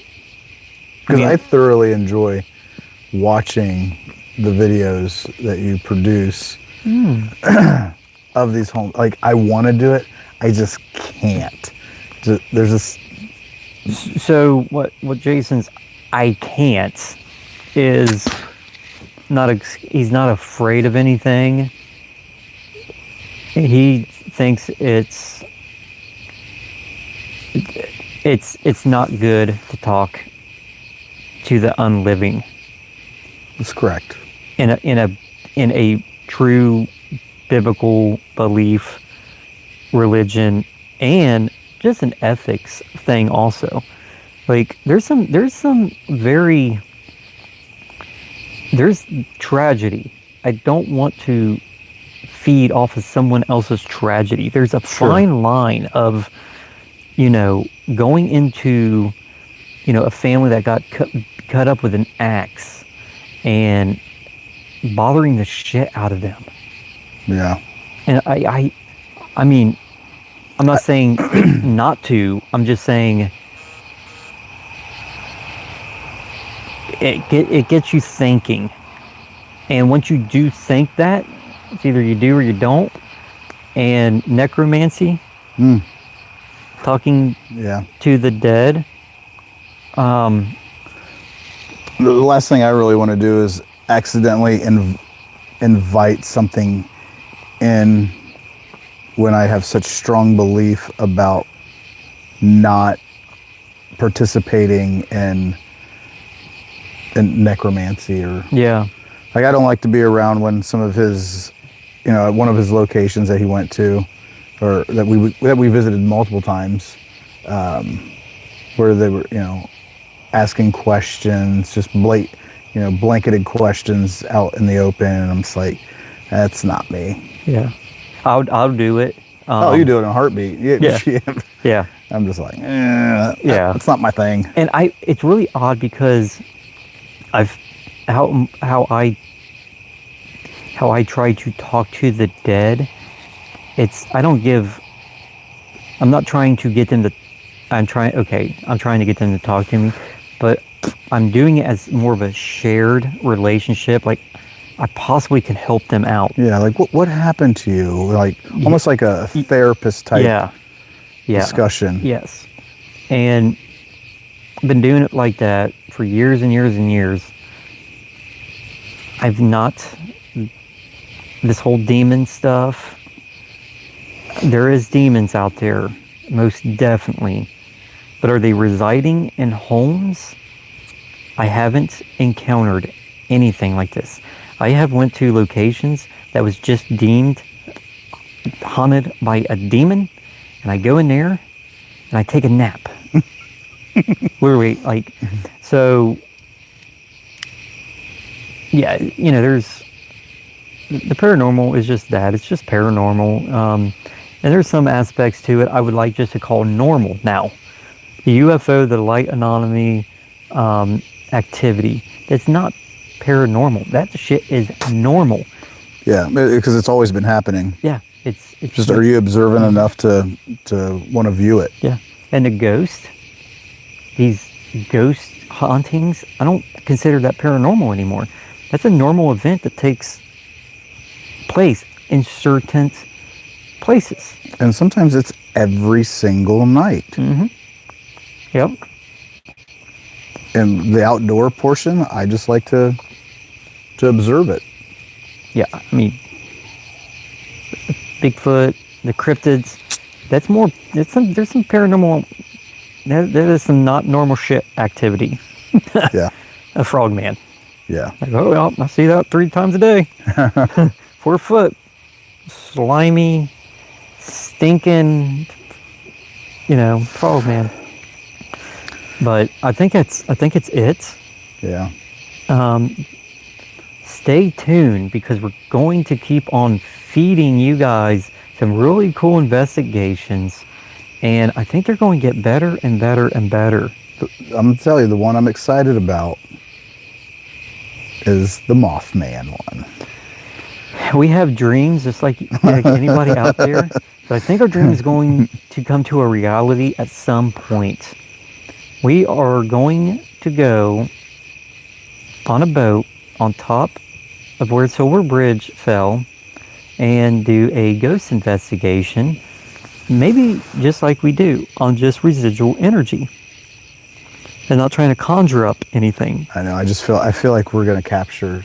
Because I thoroughly enjoy watching the videos that you produce of these homes. Like, I want to do it, I just can't. There's this. so what Jason's I can't is he's not afraid of anything. He thinks it's not good to talk to the unliving That's correct. in a true biblical belief, religion, and just an ethics thing also. Like there's tragedy. I don't want to feed off of someone else's tragedy. There's a fine line of, going into, a family that got cut up with an axe and bothering the shit out of them. Yeah. And I mean, I'm not saying not to. I'm just saying it gets you thinking. And once you do think that, it's either you do or you don't. And necromancy, talking to the dead. The last thing I really want to do is accidentally invite something in when I have such strong belief about not participating in necromancy or like I don't like to be around when some of his, at one of his locations that he went to, or that we visited multiple times, where they were asking questions, just blanketed questions out in the open, and I'm just like, that's not me. Yeah, I'll do it. You do it in a heartbeat. Yeah. I'm just like, it's not my thing. And it's really odd because how I try to talk to the dead. I'm not trying to get them to. I'm trying to get them to talk to me, but I'm doing it as more of a shared relationship. Like I possibly can help them out. Yeah, like what happened to you? Like almost like a therapist type discussion. Yes. And been doing it like that for years and years and years. I've not, this whole demon stuff, there is demons out there, most definitely. But are they residing in homes? I haven't encountered anything like this. I have went to locations that was just deemed haunted by a demon, and I go in there and I take a nap. Literally, like, so, yeah, you know, there's, the paranormal is just that. It's just paranormal. And there's some aspects to it I would like just to call normal. Now, the UFO, the light anomaly activity, that's not paranormal. That shit is normal. Yeah, because it's always been happening. Yeah, it's Just, are you observant enough to want to view it? Yeah, and the ghost, these ghost hauntings, I don't consider that paranormal anymore. That's a normal event that takes place in certain places. And sometimes it's every single night. Mm-hmm. Yep. And the outdoor portion, I just like to observe it. Yeah, I mean, Bigfoot, the cryptids, that's more, there's some paranormal, there is some not normal shit activity. Yeah. A frogman. Yeah. Like, oh, well, I see that 3 times a day. 4 foot, slimy, stinking, you know, frogman. But I think it's it. Yeah. Stay tuned, because we're going to keep on feeding you guys some really cool investigations, and I think they're going to get better and better and better. I'm going to tell you, the one I'm excited about is the Mothman one. We have dreams just like anybody out there, but I think our dream is going to come to a reality at some point. We are going to go on a boat on top of where Silver Bridge fell and do a ghost investigation, maybe just like we do on just residual energy, and not trying to conjure up anything. I know. I feel like we're going to capture.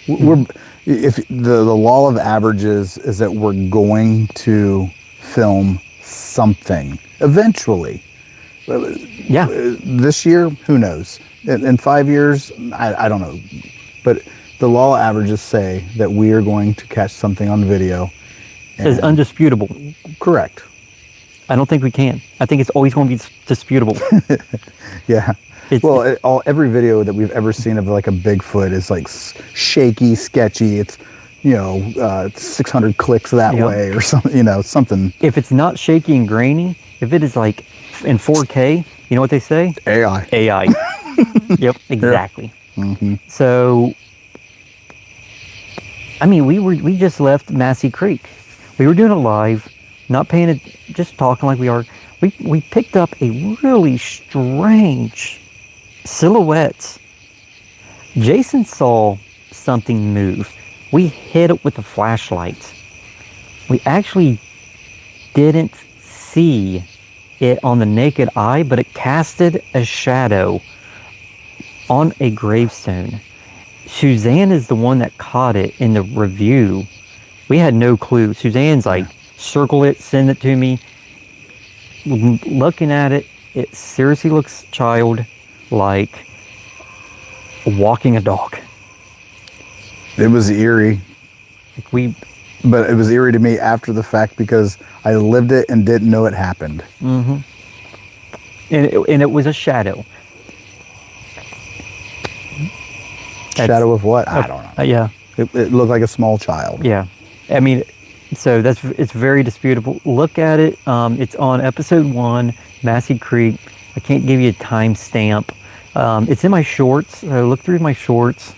If the law of averages is that we're going to film something eventually. Yeah. This year, who knows? In 5 years, I don't know. But the law of averages say that we are going to catch something on video. It's undisputable. Correct. I don't think we can. I think it's always going to be disputable. Yeah. Every video that we've ever seen of like a Bigfoot is like shaky, sketchy. It's, 600 clicks that way or something, something. If it's not shaky and grainy, if it is like in 4K, you know what they say? AI. AI. Yep, exactly. Yeah. Mm-hmm. So, I mean, we just left Massey Creek. We were doing a live, not paying it, just talking like we are. We picked up a really strange silhouette. Jason saw something move. We hit it with a flashlight. We actually didn't see it on the naked eye, but it casted a shadow on a gravestone. Suzanne is the one that caught it in the review. We had no clue. Suzanne's like, circle it, send it to me. Looking at it, it seriously looks child-like walking a dog. It was eerie. But it was eerie to me after the fact because I lived it and didn't know it happened. Mm-hmm. And it was a shadow. Shadow of what? I don't know. Yeah. It looked like a small child. Yeah. I mean, so it's very disputable. Look at it. It's on episode 1, Massey Creek. I can't give you a timestamp. It's in my shorts. So look through my shorts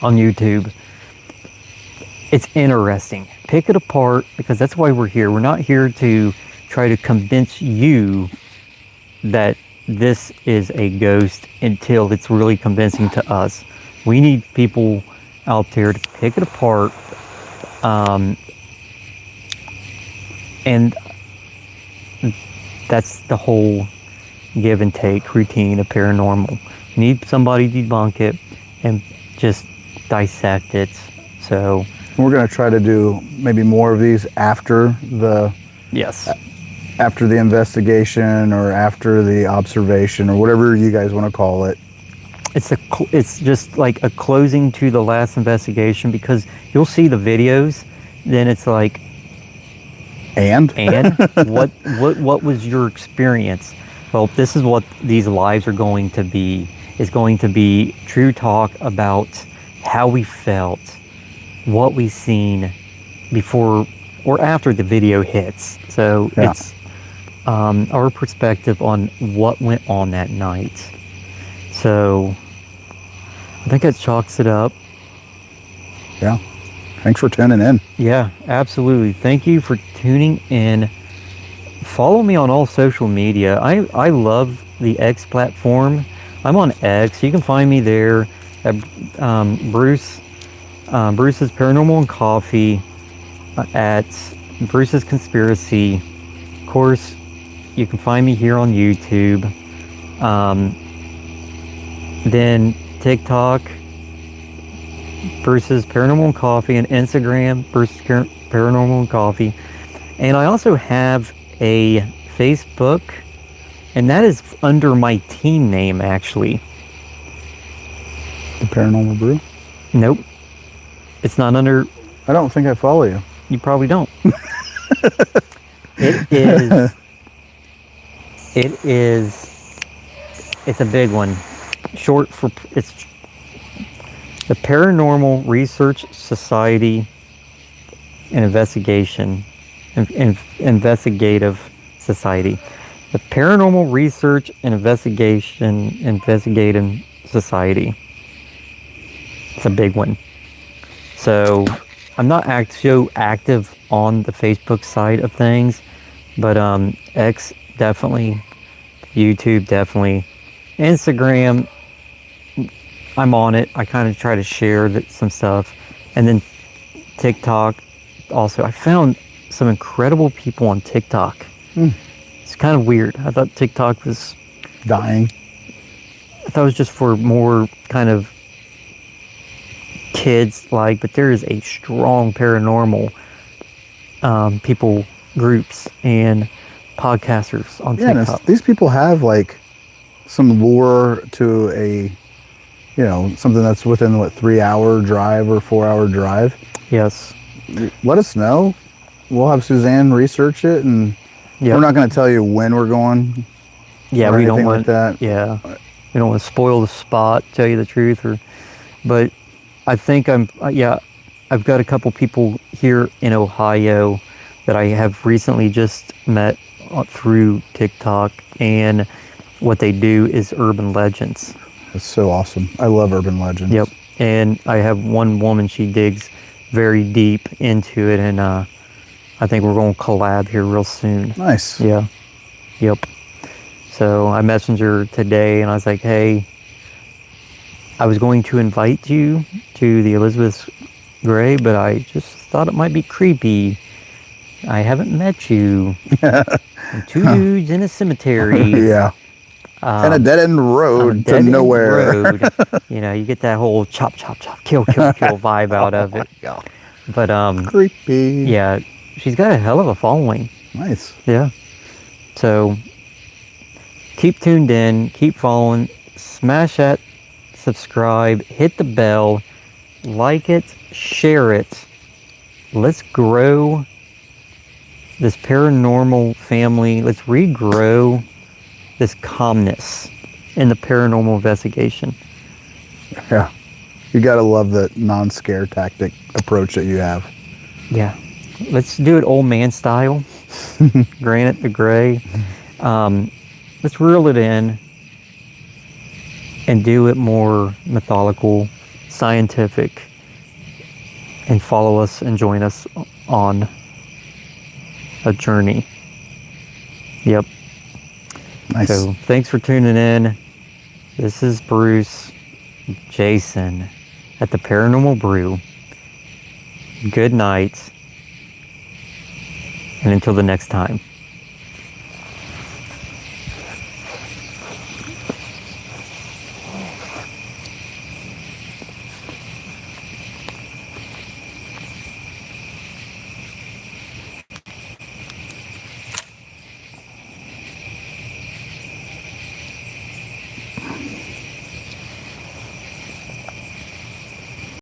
on YouTube. It's interesting. Pick it apart, because that's why we're here. We're not here to try to convince you that this is a ghost until it's really convincing to us. We need people out there to pick it apart. And that's the whole give and take routine of paranormal. You need somebody to debunk it and just dissect it. So We're going to try to do maybe more of these after the yes, investigation or after the observation or whatever you guys want to call it. it's just like a closing to the last investigation, because you'll see the videos, then it's like, And what was your experience? Well, this is what these lives are going to be. It's going to be true talk about how we felt, what we seen before or after the video hits. So Yeah. it's our perspective on what went on that night. So I think that chalks it up. Yeah. Thanks for tuning in. Yeah, absolutely. Thank you for tuning in. Follow me on all social media. I love the X platform. I'm on X. You can find me there at Bruce's Paranormal and Coffee, at Bruce's Conspiracy. Of course, you can find me here on YouTube. Then TikTok, Bruce's Paranormal and Coffee, and Instagram, Bruce's Paranormal and Coffee. And I also have a Facebook, and that is under my team name, actually. The Paranormal Brew? Nope. It's not under... I don't think I follow you. You probably don't. It is... It's a big one. Short for... It's the Paranormal Research Society and Investigation... Investigative Society. The Paranormal Research and Investigative Society. It's a big one. So I'm not so active on the Facebook side of things, but X definitely, YouTube definitely, Instagram, I'm on it. I kind of try to share some stuff, and then TikTok also. I found some incredible people on TikTok. It's kind of weird. I thought TikTok was dying. I thought it was just for more kind of kids, like, but there is a strong paranormal people groups and podcasters on TikTok. These people have like some lure to something that's within 3-hour drive or 4-hour drive. Yes. Let us know. We'll have Suzanne research it, and we're not going to tell you when we're going. Yeah, we don't want like that. Yeah, we don't want to spoil the spot. Tell you the truth, but I think I've got a couple people here in Ohio that I have recently just met through TikTok, and what they do is urban legends. That's so awesome. I love urban legends. Yep. And I have one woman, she digs very deep into it, and I think we're going to collab here real soon. Nice. Yeah. Yep. So I messaged her today, and I was like, hey, I was going to invite you to the Elizabeth Gray, but I just thought it might be creepy. I haven't met you. Two dudes in a cemetery. Yeah. And a dead-end road to nowhere. Road. You get that whole chop, chop, chop, kill, kill, kill vibe out of it. Yeah. But creepy. Yeah, she's got a hell of a following. Nice. Yeah. So keep tuned in, keep following, smash that subscribe, hit the bell, like it, share it. Let's grow this paranormal family. Let's regrow this calmness in the paranormal investigation. Yeah. You got to love the non-scare tactic approach that you have. Yeah. Let's do it old man style. Granite the Gray. Let's reel it in and do it more methodical, scientific, and follow us and join us on a journey. Yep. Nice. So thanks for tuning in. This is Bruce, Jason at the Paranormal Brew. Good night. And until the next time.